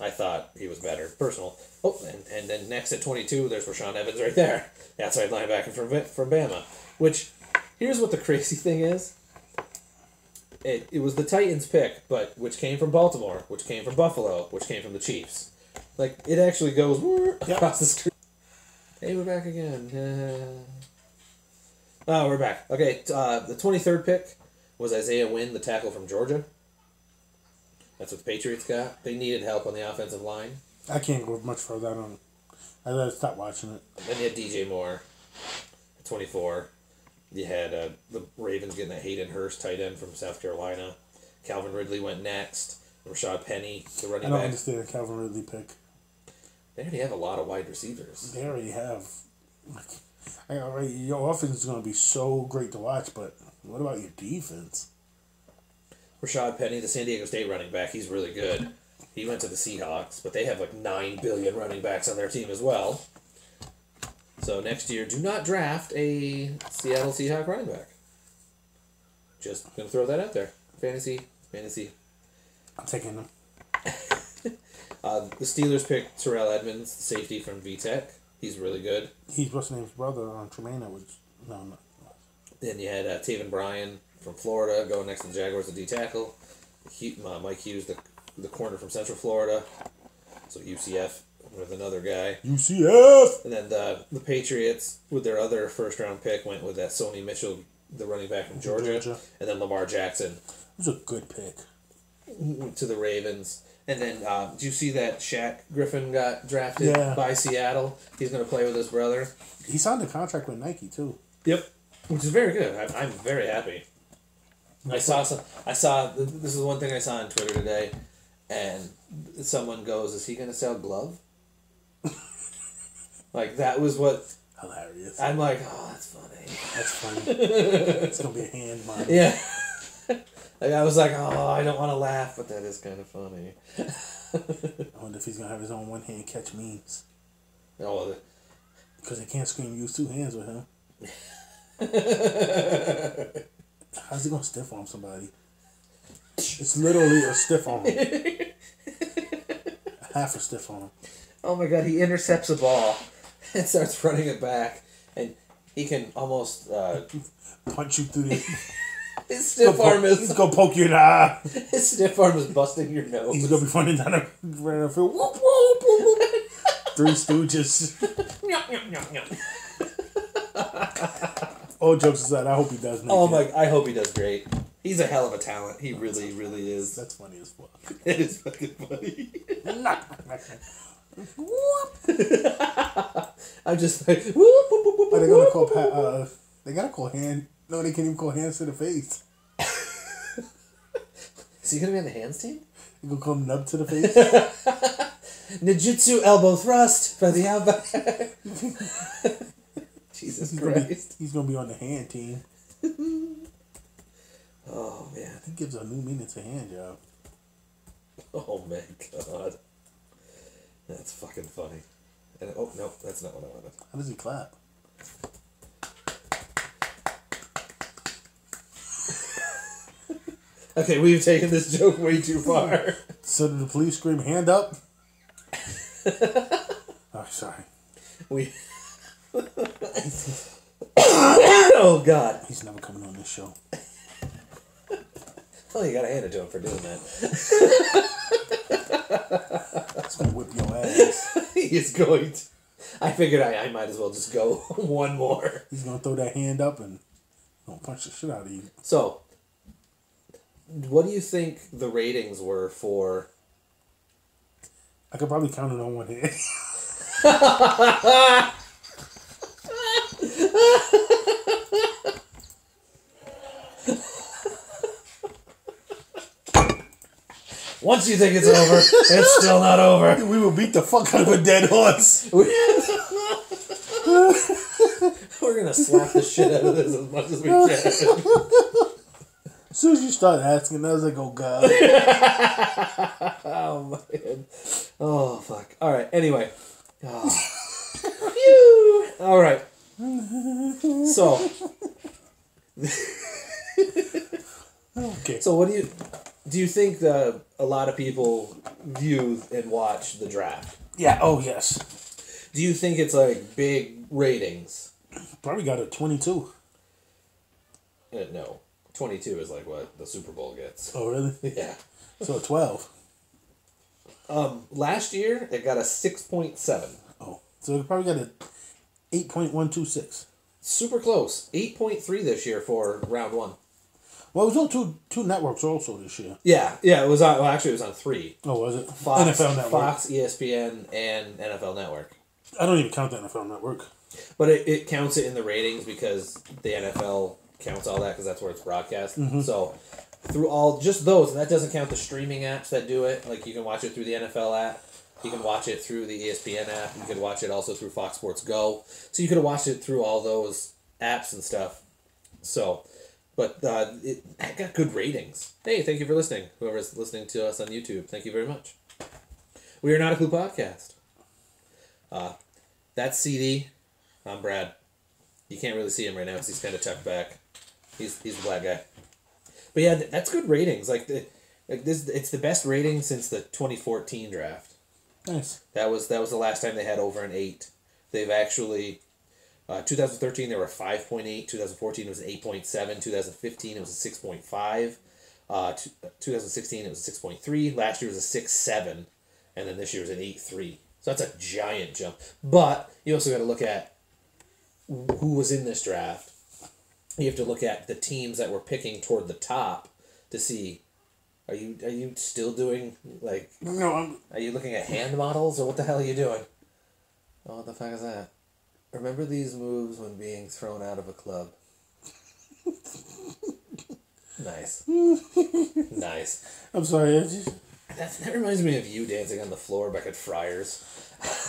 I thought he was better. Personal. Oh, and then next at 22, there's Rashaan Evans right there. Outside linebacker from Bama. Which, here's what the crazy thing is. It was the Titans pick, but which came from Baltimore, which came from Buffalo, which came from the Chiefs. Like, it actually goes across the street. Hey, we're back again. Oh, we're back. Okay, the 23rd pick was Isaiah Wynn, the tackle from Georgia. That's what the Patriots got. They needed help on the offensive line. I can't go much further. I let it stop watching it. And then you had DJ Moore at 24. You had the Ravens getting a Hayden Hurst tight end from South Carolina. Calvin Ridley went next. Rashad Penny, the running back. I don't understand the Calvin Ridley pick. They already have a lot of wide receivers. They already have. Your offense is going to be so great to watch, but what about your defense? Rashad Penny, the San Diego State running back, he's really good. He went to the Seahawks, but they have like 9 billion running backs on their team as well. So next year, do not draft a Seattle Seahawks running back. Just going to throw that out there. Fantasy. I'm taking them. The Steelers picked Terrell Edmonds, the safety from VTech. He's really good. He's what's his name's brother on Tremaine. No. Then you had Taven Bryan from Florida going next to the Jaguars at D tackle. Mike Hughes, the corner from Central Florida. So UCF with another guy. UCF! And then the Patriots, with their other first-round pick, went with that Sony Mitchell, the running back from Georgia. And then Lamar Jackson. It was a good pick. To the Ravens. And then, did you see that Shaq Griffin got drafted by Seattle? He's going to play with his brother. He signed a contract with Nike, too. Yep. Which is very good. I'm very happy. This is one thing I saw on Twitter today, and someone goes, is he going to sell glove? Like, that was what... Hilarious. I'm like, oh, that's funny. That's funny. It's going to be a hand model. Yeah. Like, I was like, oh, I don't want to laugh, but that is kind of funny. I wonder if he's going to have his own one-hand catch memes. Oh, because they can't scream use two hands with him. How's he gonna stiff arm somebody? It's literally a stiff arm. Half a stiff arm. Oh my god, he intercepts a ball and starts running it back. And he can almost... punch you through the... His stiff arm is... He's gonna poke you in the eye. His stiff arm is busting your nose. He's gonna be running down the field. Whoop, whoop, whoop, whoop. Three Stooges. All jokes aside, I hope he does make it. I hope he does great. He's a hell of a talent. He really, really is. That's funny as fuck. It is fucking funny. I'm just like, whoop, whoop, whoop, whoop, Are they gonna call they gotta call hand. No, they can't even call hands to the face. Is he gonna be on the hands team? You gonna call nub to the face? Ninjutsu elbow thrust for the outback. Jesus Christ. He's gonna be on the hand team. Oh man. He gives a new meaning to hand job. Oh my god. That's fucking funny. And, oh no, that's not what I wanted. How does he clap? Okay, we've taken this joke way too far. So did the police scream, hand up? Oh, sorry. Oh, God. He's never coming on this show. Well, you gotta hand it to him for doing that. He's gonna whip your ass. He is going to. I figured I might as well just go one more. He's gonna throw that hand up and gonna punch the shit out of you. So, what do you think the ratings were for... I could probably count it on one hand. Once you think it's over, it's still not over. We will beat the fuck out of a dead horse. We're gonna slap the shit out of this as much as we can. As soon as you start asking, I was like, oh god. Oh man. Oh fuck. Alright, anyway. Oh. Phew. Alright. So. Okay. So what do you think a lot of people view and watch the draft? Yeah, oh yes. Do you think it's like big ratings? Probably got a 22. No. 22 is like what the Super Bowl gets. Oh, really? Yeah. So 12. Last year, it got a 6.7. Oh. So it probably got a 8.126. Super close. 8.3 this year for round one. Well, it was on two networks also this year. Yeah, it was on. Well, actually, it was on 3. Oh, was it? Fox, NFL Network. Fox, ESPN, and NFL Network. I don't even count the NFL Network. But it counts it in the ratings because the NFL counts all that because that's where it's broadcast. Mm-hmm. So through just those, and that doesn't count the streaming apps that do it. Like you can watch it through the NFL app. You can watch it through the ESPN app. You can watch it also through Fox Sports Go. So you could have watched it through all those apps and stuff. So... But it got good ratings. Hey, thank you for listening. Whoever's listening to us on YouTube, thank you very much. We are Not a Clue Podcast. That's CD. I'm Brad. You can't really see him right now because he's kind of tucked back. He's the black guy. But yeah, that's good ratings. It's the best rating since the 2014 draft. Nice. That was the last time they had over an 8. They've actually... 2013 they were 5.8. 2014 it was 8.7. 2015 it was a 6.5. 2016 it was a 6.3. Last year was a 6.7, and then this year was an 8.3. So that's a giant jump. But you also got to look at who was in this draft. You have to look at the teams that were picking toward the top to see. Are you still doing like? No, Are you looking at hand models or what the hell are you doing? Oh, what the fuck is that? Remember these moves when being thrown out of a club. Nice. Nice. I'm sorry. That reminds me of you dancing on the floor back at Friars.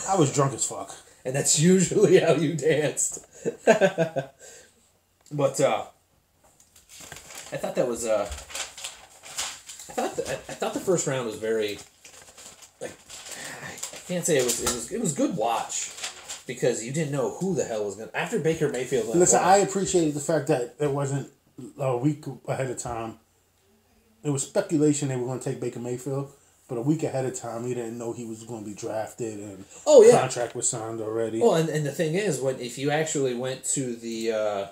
I was drunk as fuck. And that's usually how you danced. But I thought that was I thought the first round was very I can't say it was good watch. because you didn't know who the hell was going to... After Baker Mayfield... Listen, I appreciated the fact that it wasn't a week ahead of time. It was speculation they were going to take Baker Mayfield, but a week ahead of time, we didn't know he was going to be drafted and contract was signed already. Well, and the thing is, if you actually went to the...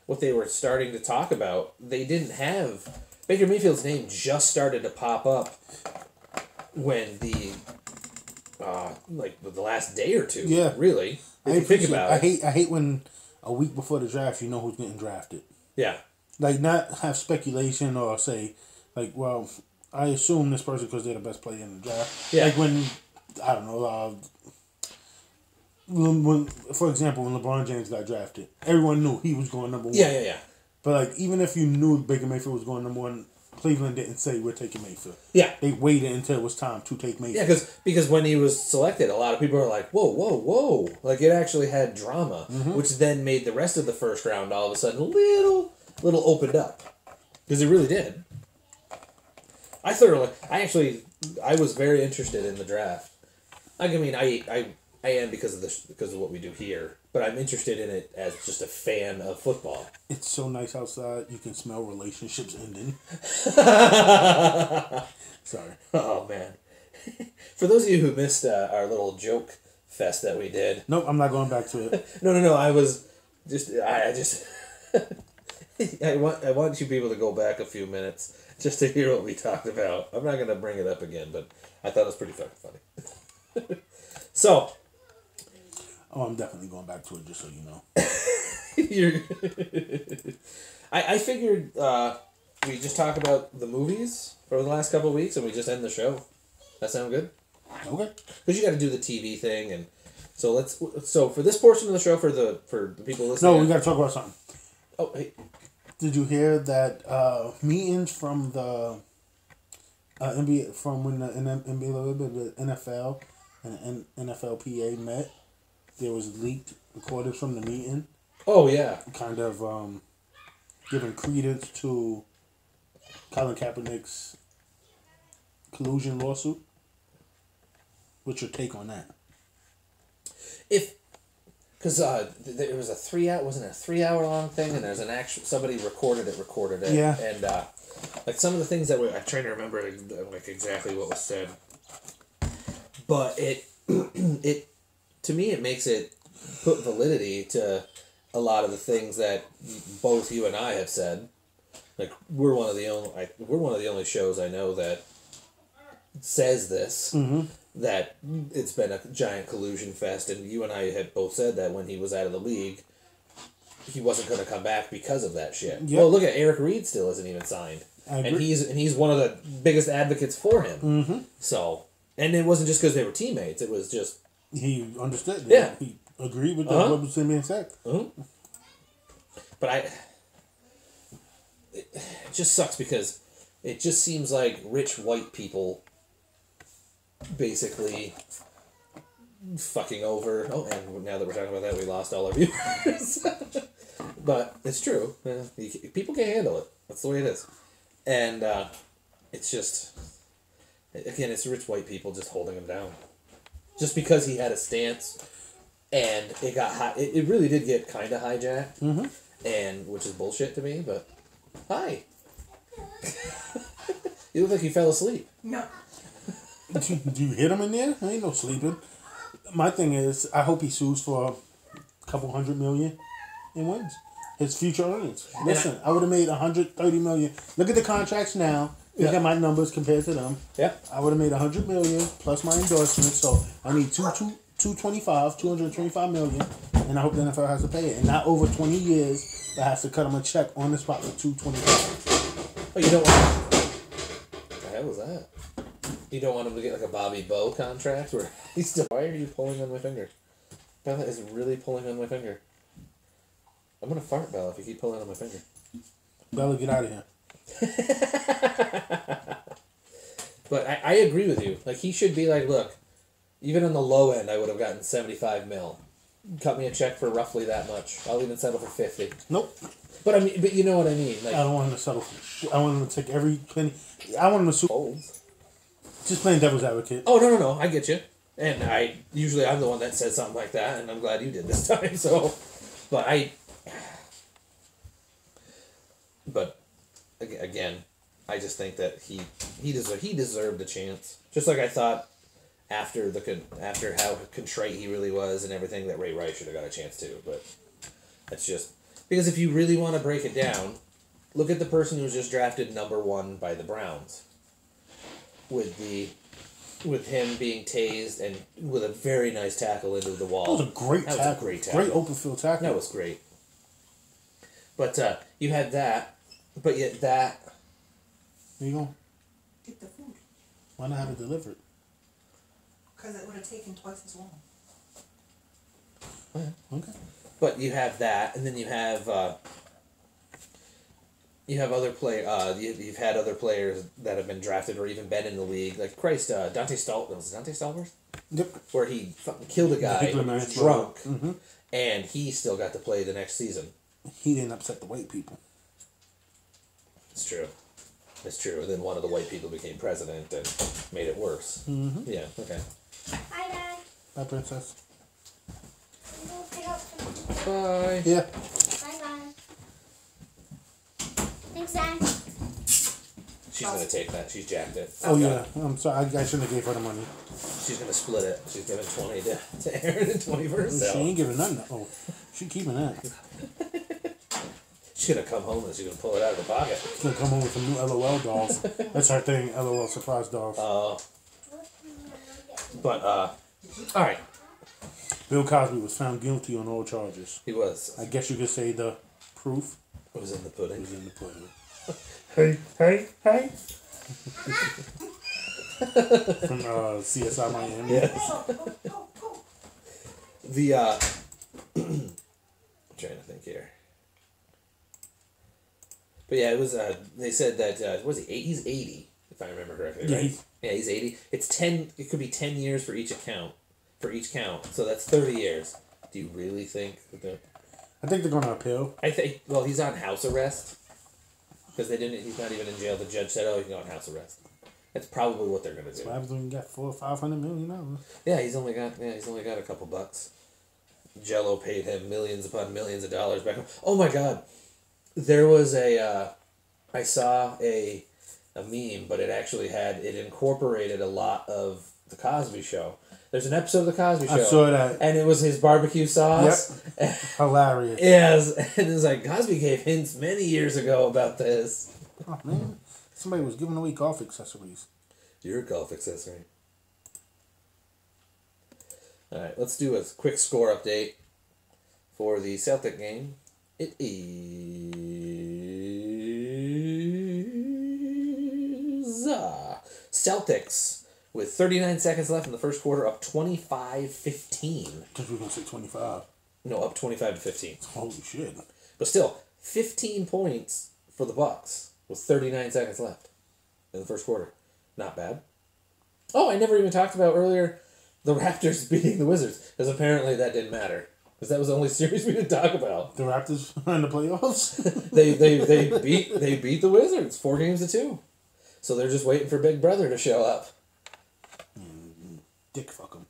what they were starting to talk about, they didn't have... Baker Mayfield's name just started to pop up when the... the last day or two. Yeah. Really. If you think about it. I hate when a week before the draft you know who's getting drafted. Yeah. Like, not have speculation or say, like, well, I assume this person because they're the best player in the draft. Yeah. Like when, I don't know, when for example, when LeBron James got drafted, everyone knew he was going number one. Yeah. But, like, even if you knew Baker Mayfield was going number one, Cleveland didn't say we're taking Mayfield. Yeah. They waited until it was time to take Mayfield. Yeah, because when he was selected, a lot of people were like, whoa. Like, it actually had drama, which then made the rest of the first round all of a sudden a little opened up. Because it really did. I was very interested in the draft. I mean, I am because of what we do here, but I'm interested in it as just a fan of football. It's so nice outside. You can smell relationships ending. Sorry. Oh, man. For those of you who missed our little joke fest that we did. Nope, I'm not going back to it. No. I want you people to go back a few minutes just to hear what we talked about. I'm not going to bring it up again, but I thought it was pretty fucking funny. So... Oh, I'm definitely going back to it, just so you know. I figured we just talk about the movies for the last couple of weeks, and we just end the show. That sound good? Okay. Because you got to do the TV thing, and so for this portion of the show, for the people listening. No, we got to talk about something. Oh, hey. Did you hear that meetings from the NBA from when the NFL and NFLPA met? There was leaked recordings from the meeting. Oh, yeah. Kind of giving credence to Colin Kaepernick's collusion lawsuit. What's your take on that? Because it was a 3-hour long thing, and there's an actual... Somebody recorded it. Yeah. And, like, some of the things that I'm trying to remember, like, exactly what was said. But to me, it makes it put validity to a lot of the things that both you and I have said. Like, we're one of the only shows I know that says this, that it's been a giant collusion fest, and you and I had both said that when he was out of the league, he wasn't going to come back because of that shit. Yep. Well, look at Eric Reed still isn't even signed, and he's one of the biggest advocates for him. So, and it wasn't just because they were teammates; it was just. He understood. Yeah. He agreed with what was being said. But it just sucks because it just seems like rich white people basically fucking over. Oh, and now that we're talking about that, we lost all our viewers. But it's true. People can't handle it. That's the way it is. And it's just, again, it's rich white people just holding him down. Just because he had a stance, and it got it really did get kind of hijacked, and which is bullshit to me. But hi, you look like you fell asleep. No. Did you hit him in there? Ain't no sleeping. My thing is, I hope he sues for a couple $100 million and wins his future earnings. Listen, I would have made $130 million. Look at the contracts now. Look at my numbers compared to them. Yeah. I would have made $100 million plus my endorsement, so I need $225 million, and I hope the NFL has to pay it. And not over 20 years that has to cut him a check on the spot for $225. Oh, you don't want what the hell was that? You don't want him to get like a Bobby Bow contract where he's still. Why are you pulling on my finger? Bella is really pulling on my finger. I'm gonna fart, Bella, if you keep pulling on my finger. Bella, get out of here. But I agree with you. Like, he should be like, look, even on the low end, I would have gotten $75 million. Cut me a check for roughly that much. I'll even settle for $50. Nope. But you know what I mean. Like, I don't want him to settle for shit. I want him to take every penny. I want him to sue. Just playing devil's advocate. Oh, no. I get you. And usually I'm the one that says something like that, and I'm glad you did this time. So, but again, I just think that he deserved a chance. Just like I thought after how contrite he really was and everything, that Ray Rice should have got a chance too. But that's just because if you really want to break it down, look at the person who was just drafted number 1 by the Browns. With him being tased and with a very nice tackle into the wall. That was a great tackle. Great open field tackle. That was great. But you had that, but yet that... Where you going? Get the food. Why not have it delivered? Because it would have taken twice as long. Okay. But you have that, and then you have other you've had other players that have been drafted or even been in the league. Like Dante Stallworth? Yep. Where he fucking killed a guy, drunk, and he still got to play the next season. He didn't upset the white people. It's true. It's true. And then one of the white people became president and made it worse. Mm-hmm. Yeah, okay. Bye, Dad. Bye, Princess. Bye. Yeah. Bye-bye. Thanks, Dad. She's going to take that. She's jacked it. Oh, yeah. I'm sorry. I shouldn't have gave her the money. She's going to split it. She's giving 20 to Aaron and 20 for herself. She ain't giving nothing. Oh, she's keeping that. She's going to come home and she's going to pull it out of her pocket. She's going to come home with some new LOL dolls. That's her thing, LOL surprise dolls. But, all right. Bill Cosby was found guilty on all charges. He was. I guess you could say the proof. It was in the pudding. It was in the pudding. Hey. From CSI Miami. Yes. I'm trying to think here. But yeah, it was. They said that was he? He's 80, if I remember correctly. Right? Yeah, he's 80. It's 10. It could be 10 years for each account. For each count, so that's 30 years. Do you really think that? I think they're going to appeal. I think. Well, he's on house arrest because they didn't. He's not even in jail. The judge said, "Oh, you can go on house arrest." That's probably what they're going to do. What happens when you got $400 or $500 million? Yeah, he's only got a couple bucks. Jello paid him millions upon millions of dollars back home. Oh my God, there was a. I saw a meme, but it incorporated a lot of the Cosby Show. There's an episode of The Cosby Show. I saw that. And it was his barbecue sauce. Yep. Hilarious. Yes. And it was like, Cosby gave hints many years ago about this. Oh, man. Somebody was giving away golf accessories. You're a golf accessory. All right, let's do a quick score update for the Celtic game. It is Celtics. With 39 seconds left in the first quarter, up 25-15. Because we're going to say 25. No, up 25-15. Holy shit. But still, 15 points for the Bucks with 39 seconds left in the first quarter. Not bad. Oh, I never even talked about earlier the Raptors beating the Wizards. Because apparently that didn't matter. Because that was the only series we didn't talk about. The Raptors are in the playoffs? they beat the Wizards 4-2. So they're just waiting for Big Brother to show up. Dick fuck him.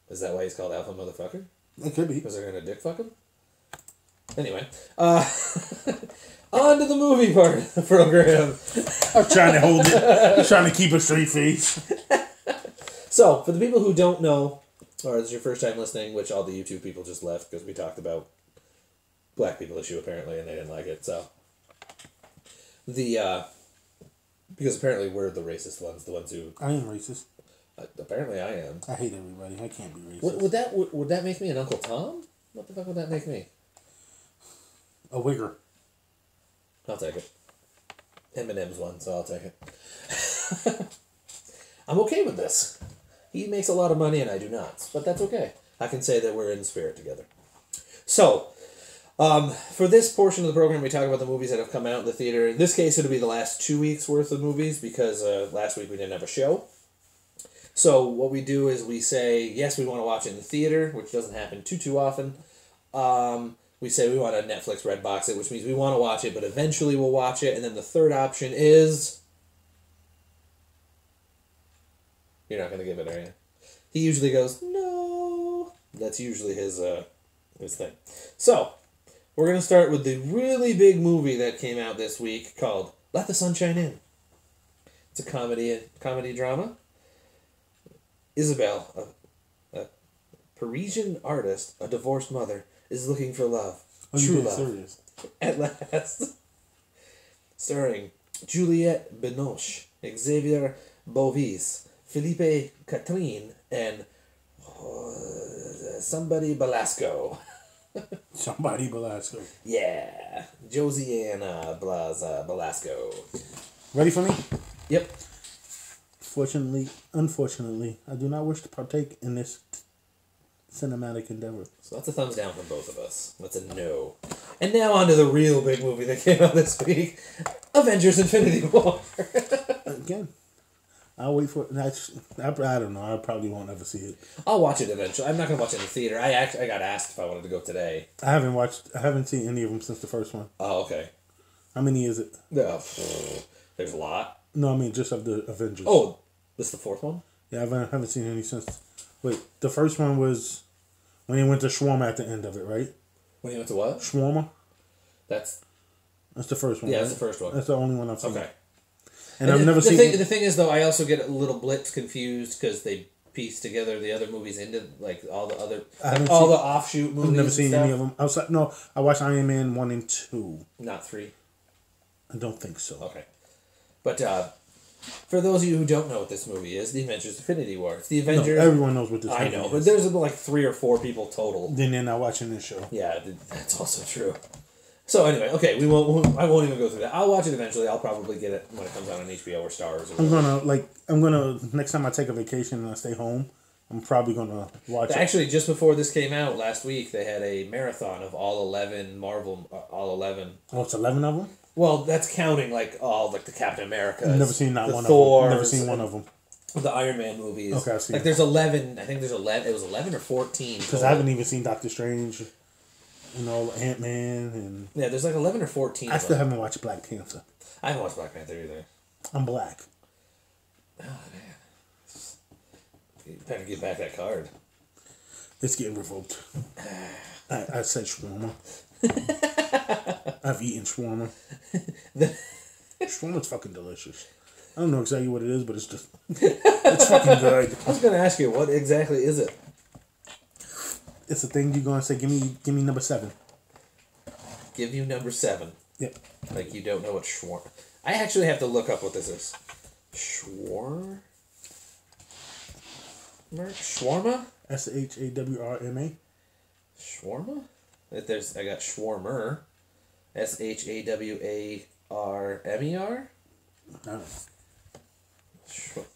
Is that why he's called Alpha Motherfucker? It could be. Because they're gonna dick fuck him? Anyway. On to the movie part of the program. I'm trying to hold it. I'm trying to keep a straight face. So, for the people who don't know, or this is your first time listening, which all the YouTube people just left because we talked about black people issue apparently and they didn't like it, so. Because apparently we're the racist ones, the ones who... I am racist. Apparently I am. I hate everybody. I can't be racist. Would that make me an Uncle Tom? What the fuck would that make me? A wigger. I'll take it. Eminem's one, so I'll take it. I'm okay with this. He makes a lot of money and I do not, but that's okay. I can say that we're in spirit together. So... for this portion of the program, we talk about the movies that have come out in the theater. In this case, it'll be the last 2 weeks' worth of movies because last week we didn't have a show. So what we do is we say, yes, we want to watch it in the theater, which doesn't happen too often. We say we want to Netflix Redbox it, which means we want to watch it, but eventually we'll watch it. And then the third option is... You're not going to give it, are you? He usually goes, no. That's usually his thing. So, we're going to start with the really big movie that came out this week called Let the Sunshine In. It's a comedy drama. Isabel, a Parisian artist, a divorced mother, is looking for love. True love. Serious? At last. Starring Juliette Binoche, Xavier Beauvais, Philippe Catherine, and somebody Belasco. Somebody Belasco. Yeah. Josiana Belasco. Ready for me? Yep. Unfortunately, I do not wish to partake in this cinematic endeavor. So that's a thumbs down from both of us. That's a no. And now on to the real big movie that came out this week. Avengers Infinity War. Again. I'll wait for it. I don't know. I probably won't ever see it. I'll watch it eventually. I'm not going to watch it in the theater. I got asked if I wanted to go today. I haven't seen any of them since the first one. Oh, okay. How many is it? There's a lot. No, I mean just of the Avengers. Oh, this is the fourth one? Yeah, I haven't seen any since. Wait, the first one was when he went to Shawarma at the end of it, right? When he went to what? Shawarma. That's the first one. Yeah, right? that's the first one. That's the only one I've seen. Okay. And I've never seen... The thing is, though, I also get a little blips confused because they piece together the other movies into, like, all the other... the offshoot movies. I've never seen any of them. No, I watched Iron Man 1 and 2. Not 3? I don't think so. Okay. But, for those of you who don't know what this movie is, The Avengers Infinity War. It's the Avengers... No, everyone knows what this movie is. I know, but there's, like, 3 or 4 people total. Then they're not watching this show. Yeah, that's also true. So anyway, okay, I won't even go through that. I'll watch it eventually. I'll probably get it when it comes out on HBO or Stars. Or I'm gonna next time I take a vacation and I stay home, I'm probably gonna watch it. Actually, just before this came out last week, they had a marathon of all 11 Marvel, all 11. Oh, it's 11 of them. Well, that's counting like all like the Captain America. I've never seen one of them. Never seen one of them. The Iron Man movies. Okay, I've seen. Like there's 11. I think there's 11. It was 11 or 14. Because I haven't even seen Doctor Strange. Ant-Man and... Yeah, there's like 11 or 14 I still haven't watched Black Panther. I haven't watched Black Panther either. I'm black. Oh, man. You better get back that card. It's getting revoked. I said shawarma. I've eaten shawarma. Shawarma's fucking delicious. I don't know exactly what it is, but it's just... it's fucking good. I was going to ask you, what exactly is it? It's a thing you're gonna say. Give me number 7. Give you number 7. Yep. Like you don't know what shawarma. I actually have to look up what this is. Shawarma. Shawarma. SHAWRMA. Shawarma. I got shawarmer. SHAWARMER.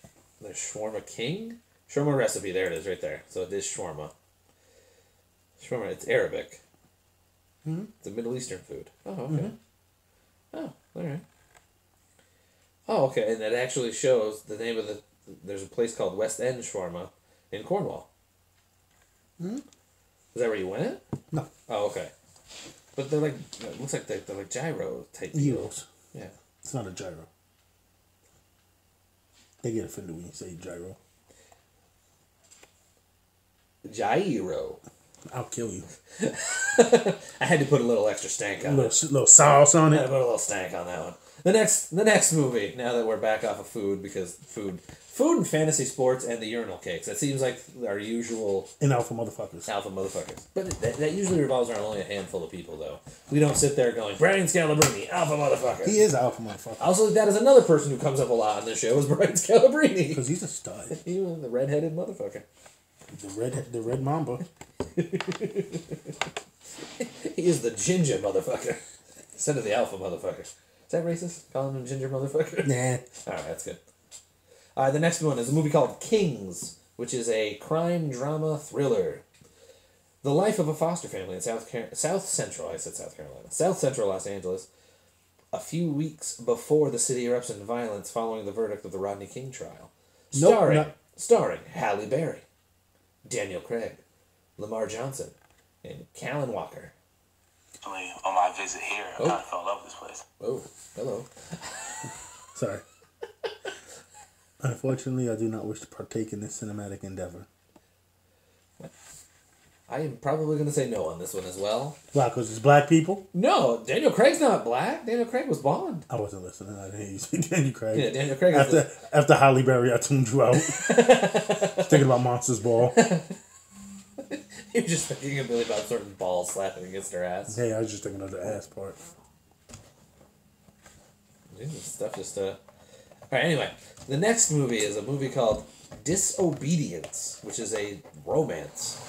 There's shawarma king. Shawarma recipe. There it is, right there. So it is shawarma. Shawarma, it's Arabic. Mm-hmm. It's a Middle Eastern food. Oh, okay. Mm-hmm. Oh, all right. Oh, okay, and it actually shows the name of there's a place called West End Shawarma in Cornwall. Mm-hmm. Is that where you went? No. Oh, okay. But they're like, it looks like they're like gyro type Gyros. Yeah. It's not a gyro. They get offended when you say gyro. Gyro. I'll kill you. I had to put a little extra stank on it. Little sauce on I it. had to put a little stank on that one. The next movie, now that we're back off of food, because food and fantasy sports and the urinal cakes, that seems like our usual... And alpha motherfuckers. Alpha motherfuckers. But that usually revolves around only a handful of people, though. We don't sit there going, Brian Scalabrine, alpha motherfucker. He is alpha motherfucker. Also, that is another person who comes up a lot on this show, is Brian Scalabrine. Because he's a stud. He's the redheaded motherfucker. The red mamba. He is the ginger motherfucker. Instead of the alpha motherfucker. Is that racist? Calling him ginger motherfucker? Nah. Alright, that's good. The next one is a movie called Kings, which is a crime drama thriller. The life of a foster family in South Central Los Angeles, a few weeks before the city erupts in violence following the verdict of the Rodney King trial. Starring Halle Berry, Daniel Craig, Lamar Johnson, and Callan Walker. On my visit here, I kind of fell in love with this place. Oh, hello. Sorry. Unfortunately, I do not wish to partake in this cinematic endeavor. I am probably going to say no on this one as well. Why? Because it's black people? No, Daniel Craig's not black. Daniel Craig was Bond. I wasn't listening. I didn't hear you speak Daniel Craig. Yeah, Daniel Craig. After Halle Berry, I tuned you out. Thinking about Monsters Ball. You were just thinking of Billy Bob Thornton's ball slapping against her ass. Hey, I was just thinking of the ass part. Dude, this stuff just Alright, anyway. The next movie is a movie called Disobedience, which is a romance.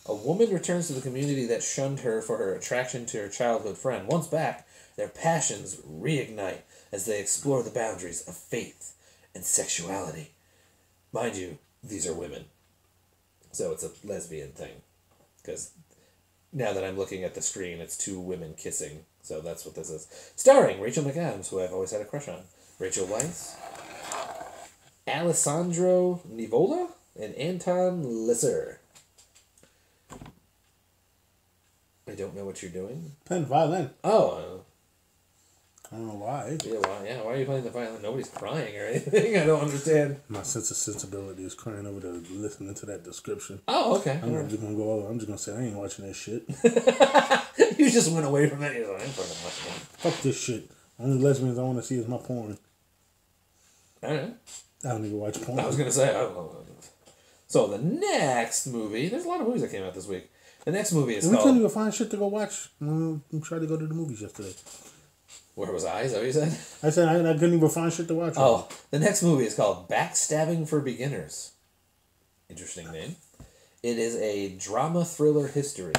A woman returns to the community that shunned her for her attraction to her childhood friend. Once back, their passions reignite as they explore the boundaries of faith and sexuality. Mind you, these are women. So it's a lesbian thing. Because now that I'm looking at the screen, it's two women kissing. So that's what this is. Starring Rachel McAdams, who I've always had a crush on. Rachel Weisz, Alessandro Nivola, and Anton Lesser. I don't know what you're doing. Playing violin. Oh. I don't know why. Yeah, why are you playing the violin? Nobody's crying or anything. I don't understand. My sense of sensibility is crying over to listening to that description. Oh, okay. I'm just gonna say I ain't watching that shit. You just went away from that. You're like, I'm fucking watching it. Fuck this shit. Only lesbians I want to see is my porn. Alright. I don't even watch porn. I was gonna say. So the next movie. There's a lot of movies that came out this week. The next movie is we called... couldn't even find shit to go watch. We tried to go to the movies yesterday. Where was I? Is that what you said? I said I couldn't even find shit to watch. Oh, the next movie is called Backstabbing for Beginners. Interesting name. It is a drama thriller history.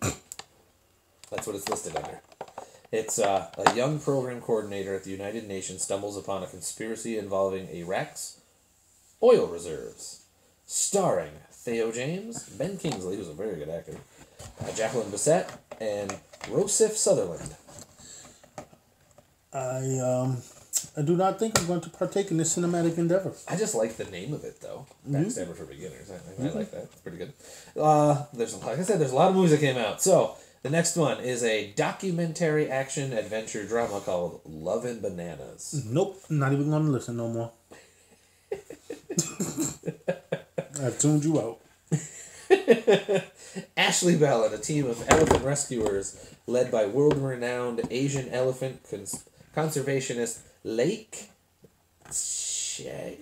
That's what it's listed under. It's a young program coordinator at the United Nations stumbles upon a conspiracy involving Iraq's oil reserves. Starring Theo James, Ben Kingsley, who's a very good actor, Jacqueline Bisset, and Rossif Sutherland. I do not think I'm going to partake in this cinematic endeavor. I just like the name of it, though. Backstabber for Beginners. I like that. It's pretty good. Like I said, there's a lot of movies that came out. So, the next one is a documentary action adventure drama called Love and Bananas. Nope. Not even going to listen no more. I've tuned you out. Ashley Bell and a team of elephant rescuers led by world-renowned Asian elephant conservationist Lake Shalarite,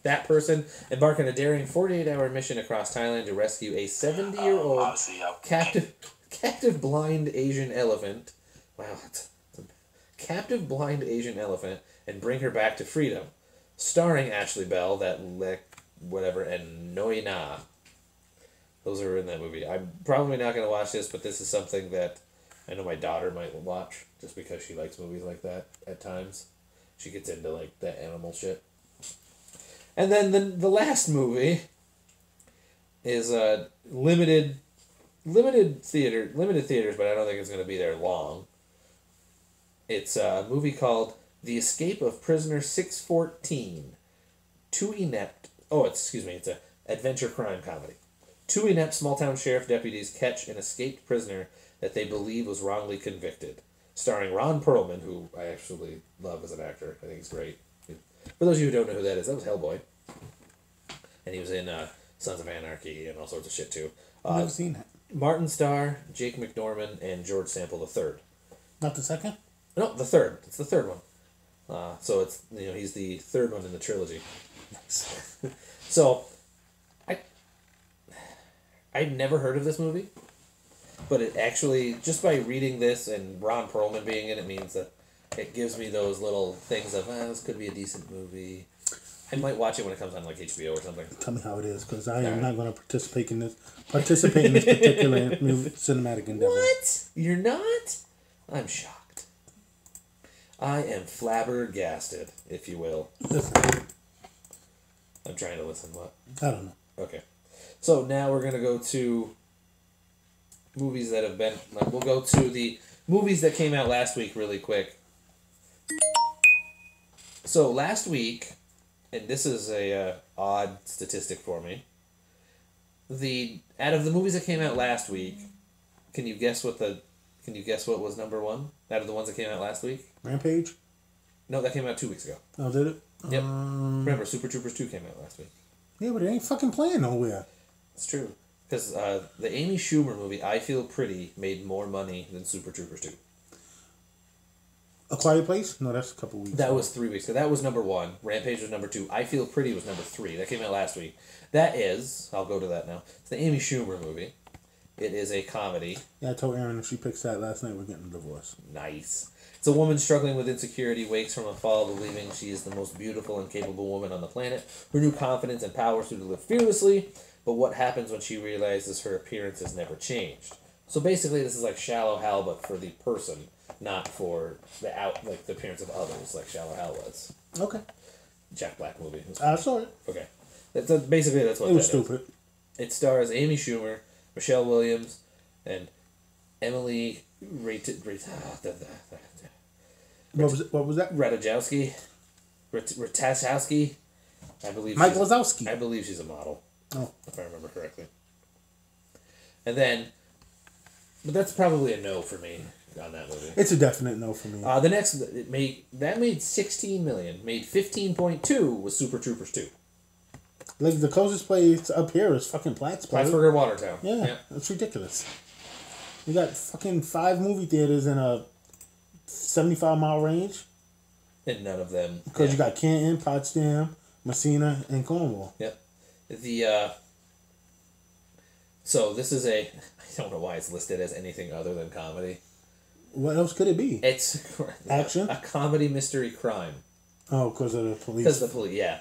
that person embark on a daring 48-hour mission across Thailand to rescue a 70-year-old captive blind Asian elephant. Wow, it's a captive blind Asian elephant and bring her back to freedom. Starring Ashley Bell, and Noi Na. Those are in that movie. I'm probably not going to watch this, but this is something that I know my daughter might watch just because she likes movies like that at times. She gets into like that animal shit. And then the last movie is limited theaters, but I don't think it's going to be there long. It's a movie called The Escape of Prisoner 614. It's an adventure crime comedy. Two inept small-town sheriff deputies catch an escaped prisoner that they believe was wrongly convicted. Starring Ron Perlman, who I actually love as an actor. I think he's great. For those of you who don't know who that is, that was Hellboy. And he was in Sons of Anarchy and all sorts of shit, too. I've never seen that. Martin Starr, Jake McDorman, and George Sample III. Not the second? No, the third. It's the third one. So it's he's the third one in the trilogy. Nice. So, I'd never heard of this movie, but it actually, just by reading this and Ron Perlman being in it, means that it gives me those little things of, this could be a decent movie. I might watch it when it comes on like HBO or something. Tell me how it is, because I am not going to participate in this particular cinematic endeavor. What? You're not? I'm shocked. I am flabbergasted, if you will. Listen. I'm trying to listen. What? I don't know. Okay. So now we're going to go to movies that have been... we'll go to the movies that came out last week really quick. So last week, and this is a odd statistic for me, out of the movies that came out last week, can you guess what was number one out of the ones that came out last week? Rampage? No, that came out 2 weeks ago. Oh, did it? Yep. Remember, Super Troopers 2 came out last week. Yeah, but it ain't fucking playing nowhere. It's true. Because the Amy Schumer movie, I Feel Pretty, made more money than Super Troopers 2. A Quiet Place? No, that's a couple weeks. That was 3 weeks. So that was number 1. Rampage was number 2. I Feel Pretty was number 3. That came out last week. That is, I'll go to that now. It's the Amy Schumer movie. It is a comedy. Yeah, I told Erin if she picks that last night, we're getting a divorce. Nice. It's a woman struggling with insecurity, wakes from a fall, believing she is the most beautiful and capable woman on the planet. Her new confidence empowers her to live fearlessly, but what happens when she realizes her appearance has never changed? So basically, this is like Shallow Hal, but for the person, not for the appearance of others, like Shallow Hal was. Okay. Jack Black movie. I saw it. Okay. Basically, that's what it was stupid. It stars Amy Schumer, Michelle Williams, and Emily What was that? Ratajkowski. Ratajkowski. I believe. Mike Wazowski. I believe she's a model. Oh. If I remember correctly. And then, but that's probably a no for me on that movie. It's a definite no for me. The next made 16 million. Made 15.2 was Super Troopers 2. Like the closest place up here is fucking Plattsburgh. Plattsburgh or Watertown. Yeah, it's ridiculous. You got fucking 5 movie theaters in a 75-mile range. And none of them. Because you got Canton, Potsdam, Messina, and Cornwall. Yep. So this is I don't know why it's listed as anything other than comedy. What else could it be? It's action, a comedy mystery crime. Oh, because of the police. Because the police, yeah.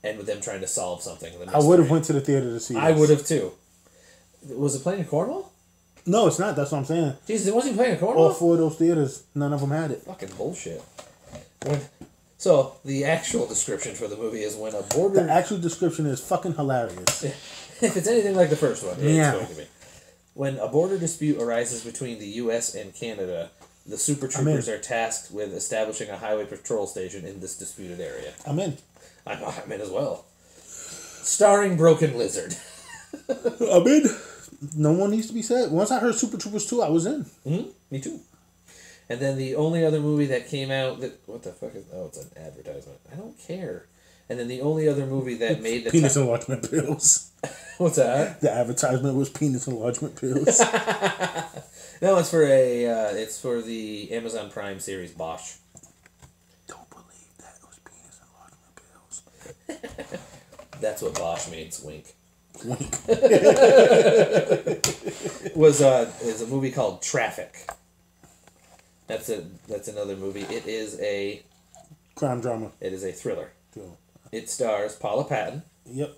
And with them trying to solve something. I would have went to the theater to see this. I would have too. Was it playing in Cornwall? No, it's not. That's what I'm saying. Jesus, it wasn't playing in Cornwall? All 4 of those theaters, none of them had it. Fucking bullshit. So, the actual description for the movie is when a border... The actual description is fucking hilarious. If it's anything like the first one, yeah. It's going to be. When a border dispute arises between the U.S. and Canada, the Super Troopers are tasked with establishing a highway patrol station in this disputed area. I'm in. I'm in as well. Starring Broken Lizard. I'm in. No one needs to be said. Once I heard Super Troopers 2, I was in. Mm-hmm. Me too. And then the only other movie that came out that... What the fuck is... Oh, it's an advertisement. I don't care. And then the only other movie that made the... Penis enlargement pills. What's that? The advertisement was penis enlargement pills. No, it's for it's for the Amazon Prime series Bosch. Don't believe that it was penis enlargement pills. That's what Bosch means. Wink. Wink. Is a movie called Traffic. That's another movie. It is a crime drama. It is a thriller. Thriller. It stars Paula Patton. Yep.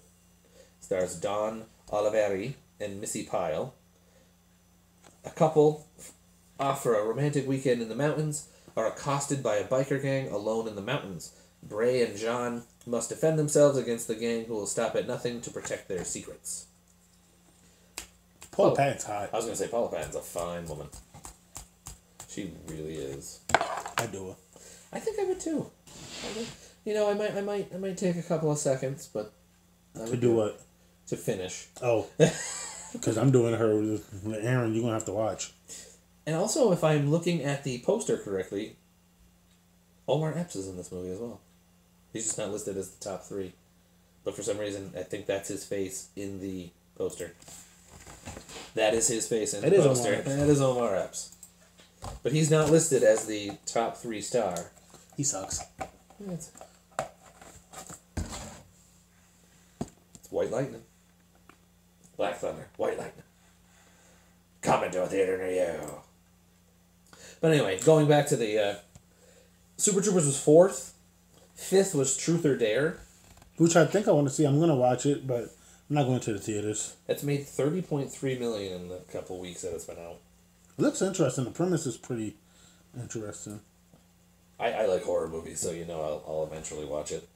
Stars Don Oliveri and Missy Pyle. A couple, off for a romantic weekend in the mountains, are accosted by a biker gang alone in the mountains. Bray and John must defend themselves against the gang who will stop at nothing to protect their secrets. Paula Patton's hot. I was going to say Paula Patton's a fine woman. She really is. I do her. I think I would too. I might take a couple of seconds, but to do what? To finish. Oh, because I'm doing her with Aaron. You're gonna have to watch. And also, if I'm looking at the poster correctly, Omar Epps is in this movie as well. He's just not listed as the top 3, but for some reason, I think that's his face in the poster. That is his face in the poster. That is Omar Epps. But he's not listed as the top 3 star. He sucks. It's White Lightning. Black Thunder. White Lightning. Coming to a theater near you. But anyway, going back to the... Super Troopers was 4th. 5th was Truth or Dare. Which I think I want to see. I'm going to watch it, but I'm not going to the theaters. It's made $30.3 million in the couple weeks that it's been out. It looks interesting. The premise is pretty interesting. I like horror movies, so I'll eventually watch it.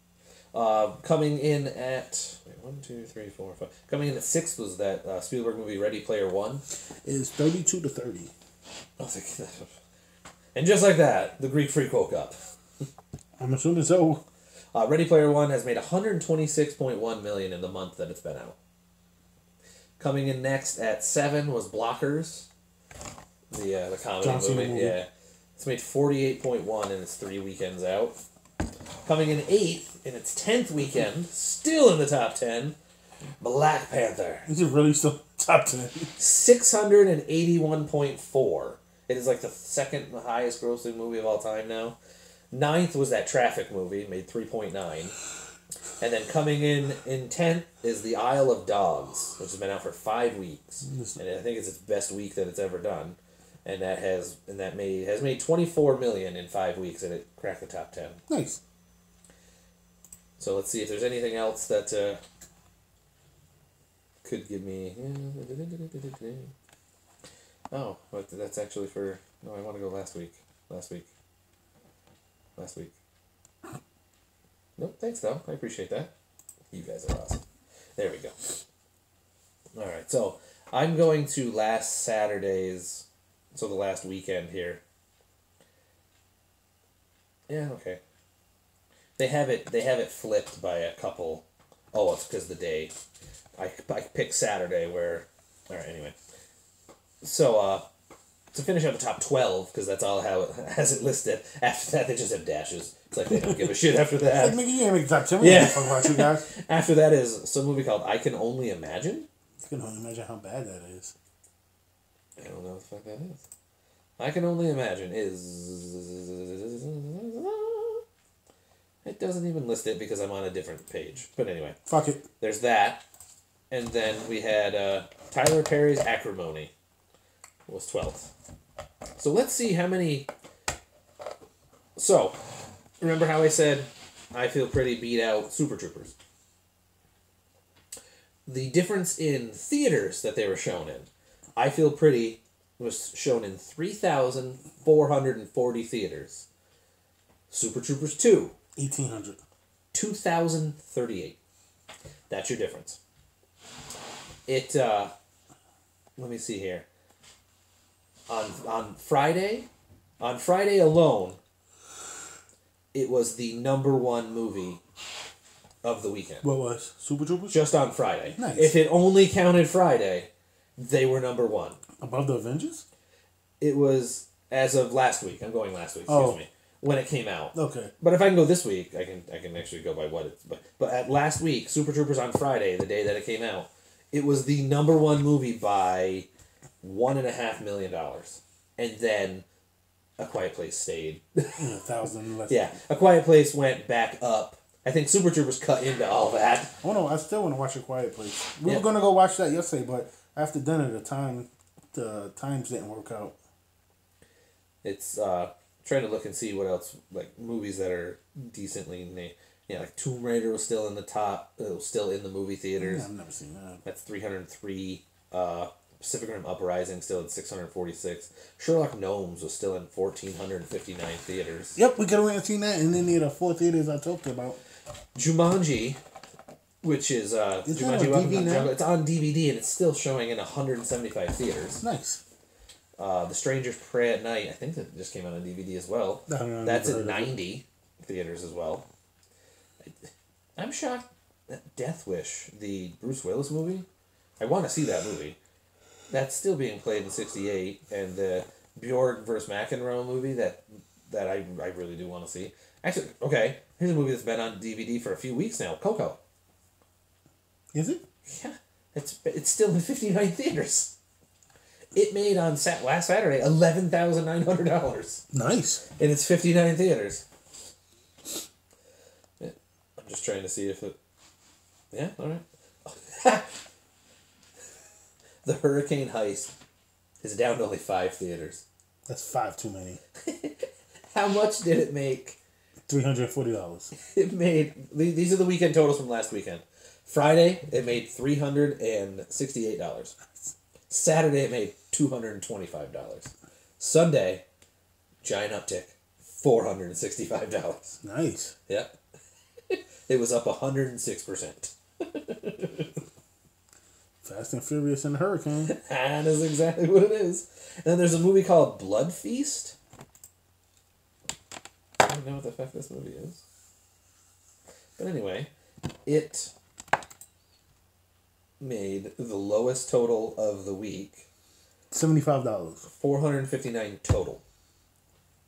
Coming in at 1, 2, 3, 4, 5. Coming in at 6th was that Spielberg movie Ready Player One. It is 32-30. Oh, and just like that, the Greek Freak woke up. I'm assuming so. Ready Player One has made $126.1 million in the month that it's been out. Coming in next at 7 was Blockers, the comedy movie. Yeah, it's made $48.1 in its 3 weekends out. Coming in 8th in its 10th weekend, still in the top 10, Black Panther. Is it really still top 10? 681.4. It is like the second highest grossing movie of all time now. 9th was that Traffic movie, made 3.9. And then coming in 10th is The Isle of Dogs, which has been out for 5 weeks. And I think it's its best week that it's ever done. And has made $24 million in 5 weeks, and it cracked the top 10. Nice. So let's see if there's anything else that could give me. Oh, but that's actually for. No, I want to go last week. Last week. Nope, thanks though. I appreciate that. You guys are awesome. There we go. All right, so I'm going to last Saturday's. So the last weekend here. Yeah, okay. They have it flipped by a couple. Oh, it's because the day. I picked Saturday where. All right, anyway. So to finish out the top 12, because that's all how it has it listed. After that, they just have dashes. It's like they don't give a shit after that. Like, nigga, you ain't make the top 10. We don't fuck about you guys. After that is some movie called I Can Only Imagine. I can only imagine how bad that is. I don't know what the fuck that is. I Can Only Imagine is... It doesn't even list it because I'm on a different page. But anyway. Fuck it. There's that. And then we had Tyler Perry's Acrimony. Was 12th. So let's see how many... So, remember how I said I Feel Pretty beat out Super Troopers? The difference in theaters that they were shown in. I Feel Pretty was shown in 3,440 theaters. Super Troopers 2. 1,800. 2,038. That's your difference. It, let me see here. On Friday alone, it was the number 1 movie of the weekend. What was? Super Troopers? Just on Friday. Nice. If it only counted Friday, they were number 1. Above the Avengers? It was as of last week. I'm going last week, excuse me. When it came out. Okay. But if I can go this week, I can actually go by what it's... But at last week, Super Troopers on Friday, the day that it came out, it was the number 1 movie by $1.5 million. And then A Quiet Place stayed. 1,000 less. Yeah. A Quiet Place went back up. I think Super Troopers cut into all that. Oh no, I still want to watch A Quiet Place. We were going to go watch that yesterday, but after dinner, the times didn't work out. It's... trying to look and see what else, like movies that are decently named. Yeah, like Tomb Raider was still in the top, still in the movie theaters. Yeah, I've never seen that. That's 303. Pacific Rim Uprising still at 646. Sherlock Gnomes was still in 1,459 theaters. Yep, we could have seen that, and then the 4 theaters I talked about. Jumanji, which is Jumanji on DVD now? it's on DVD and it's still showing in 175 theaters. Nice. The Strangers Pray at Night, I think that just came out on DVD as well. That's at 90 theaters as well. I'm shocked that Death Wish, the Bruce Willis movie, I want to see that movie. That's still being played in 68, and the Bjorg vs. McEnroe movie that I really do want to see. Actually, okay, here's a movie that's been on DVD for a few weeks now, Coco. Is it? Yeah, it's still in 59 theaters. It made on last Saturday $11,900. Nice. In its 59 theaters. Yeah, I'm just trying to see if it... Yeah, alright. The Hurricane Heist is down to only 5 theaters. That's 5 too many. How much did it make? $340. It made... These are the weekend totals from last weekend. Friday, it made $368. Saturday, it made $225. Sunday, giant uptick, $465. Nice. Yep. It was up 106%. Fast and Furious and Hurricane. That is exactly what it is. And then there's a movie called Blood Feast. I don't know what the fuck this movie is. But anyway, it made the lowest total of the week. $75. $459 total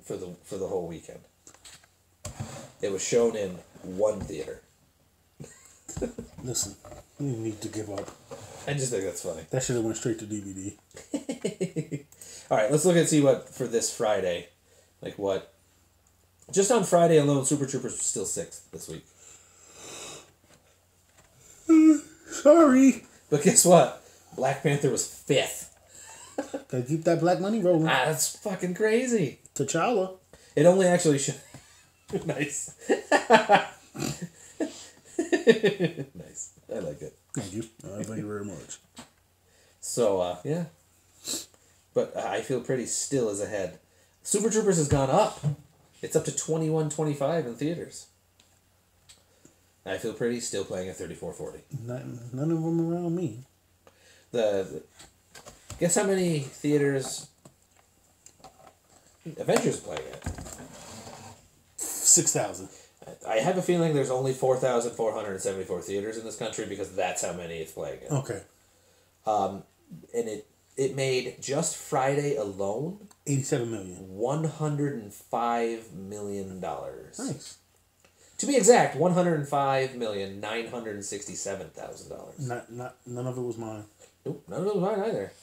for the whole weekend. It was shown in one theater. Listen, you need to give up. I just think that's funny. That should have went straight to DVD. All right, let's look and see what for this Friday. Like what? Just on Friday alone, Super Troopers was still 6th this week. Sorry. But guess what? Black Panther was 5th. Gotta keep that black money rolling. That's fucking crazy. T'Challa. It only actually nice. Nice. I like it. Thank you. Thank you very much. So, yeah. But I Feel Pretty still is ahead. Super Troopers has gone up. It's up to 21.25 in theaters. I Feel Pretty still playing at 34.40. None of them around me. Guess how many theaters Avengers is playing at? 6,000. I have a feeling there's only 4,474 theaters in this country because that's how many it's playing at. Okay. And it made just Friday alone 87 million. $105 million. Nice. To be exact, $105,967,000. None of it was mine. Nope, none of it was mine either.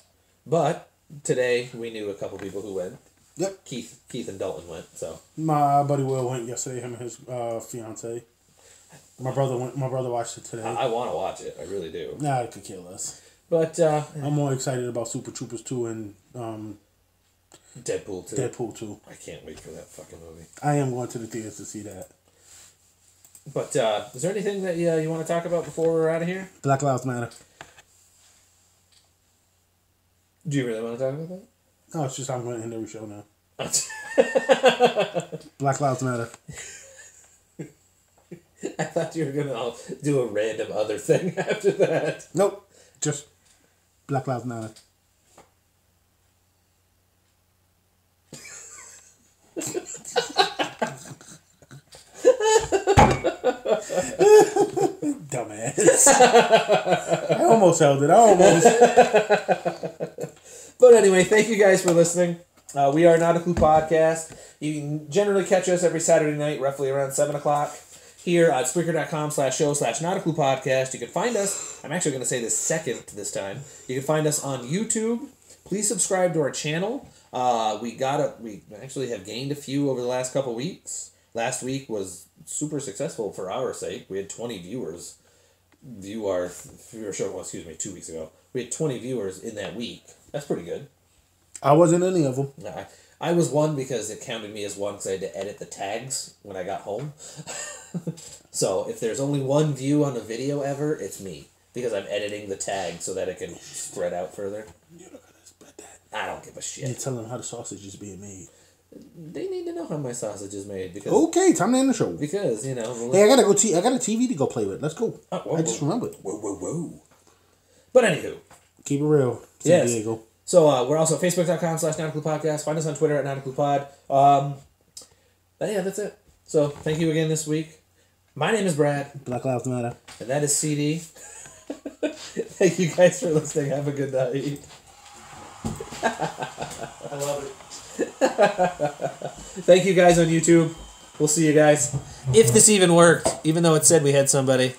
But today we knew a couple people who went. Yep. Keith and Dalton went. So my buddy Will went yesterday. Him and his fiance. My brother went. My brother watched it today. I want to watch it. I really do. Nah, it could kill us. But I'm more excited about Super Troopers 2 and Deadpool 2. Deadpool 2. I can't wait for that fucking movie. I am going to the theaters to see that. But is there anything that you want to talk about before we're out of here? Black Lives Matter. Do you really want to talk about that? No, it's just I'm going to end every show now. Black Lives Matter. I thought you were going to do a random other thing after that. Nope. Just Black Lives Matter. Dumbass. I almost held it. But anyway, thank you guys for listening. We are Not a Clue Podcast. You can generally catch us every Saturday night, roughly around 7 o'clock, here at Spreaker.com/show/Not-a-Clue-Podcast. You can find us, I'm actually going to say this second this time, you can find us on YouTube. Please subscribe to our channel. We actually have gained a few over the last couple weeks. Last week was super successful for our sake. We had 20 viewers view our show. Well, excuse me, 2 weeks ago. We had 20 viewers in that week. That's pretty good. I wasn't any of them. I was one because it counted me as one because I had to edit the tags when I got home. So if there's only one view on a video ever, it's me. Because I'm editing the tag so that it can spread out further. You're not gonna spread that. I don't give a shit. You tell them how the sausage is being made. They need to know how my sausage is made. Because okay, time to end the show. Because, Hey, I gotta go. I got a TV to go play with. Let's go. I just remembered. Whoa. But anywho. Keep it real. San Diego. So we're also Facebook.com/Not-a-Clue-Podcast. Find us on Twitter at Not-a-Clue-Pod. Yeah, that's it. So thank you again this week. My name is Brad. Black Lives Matter. And that is CD. Thank you guys for listening. Have a good night. I love it. Thank you guys on YouTube. We'll see you guys. If this even worked, even though it said we had somebody.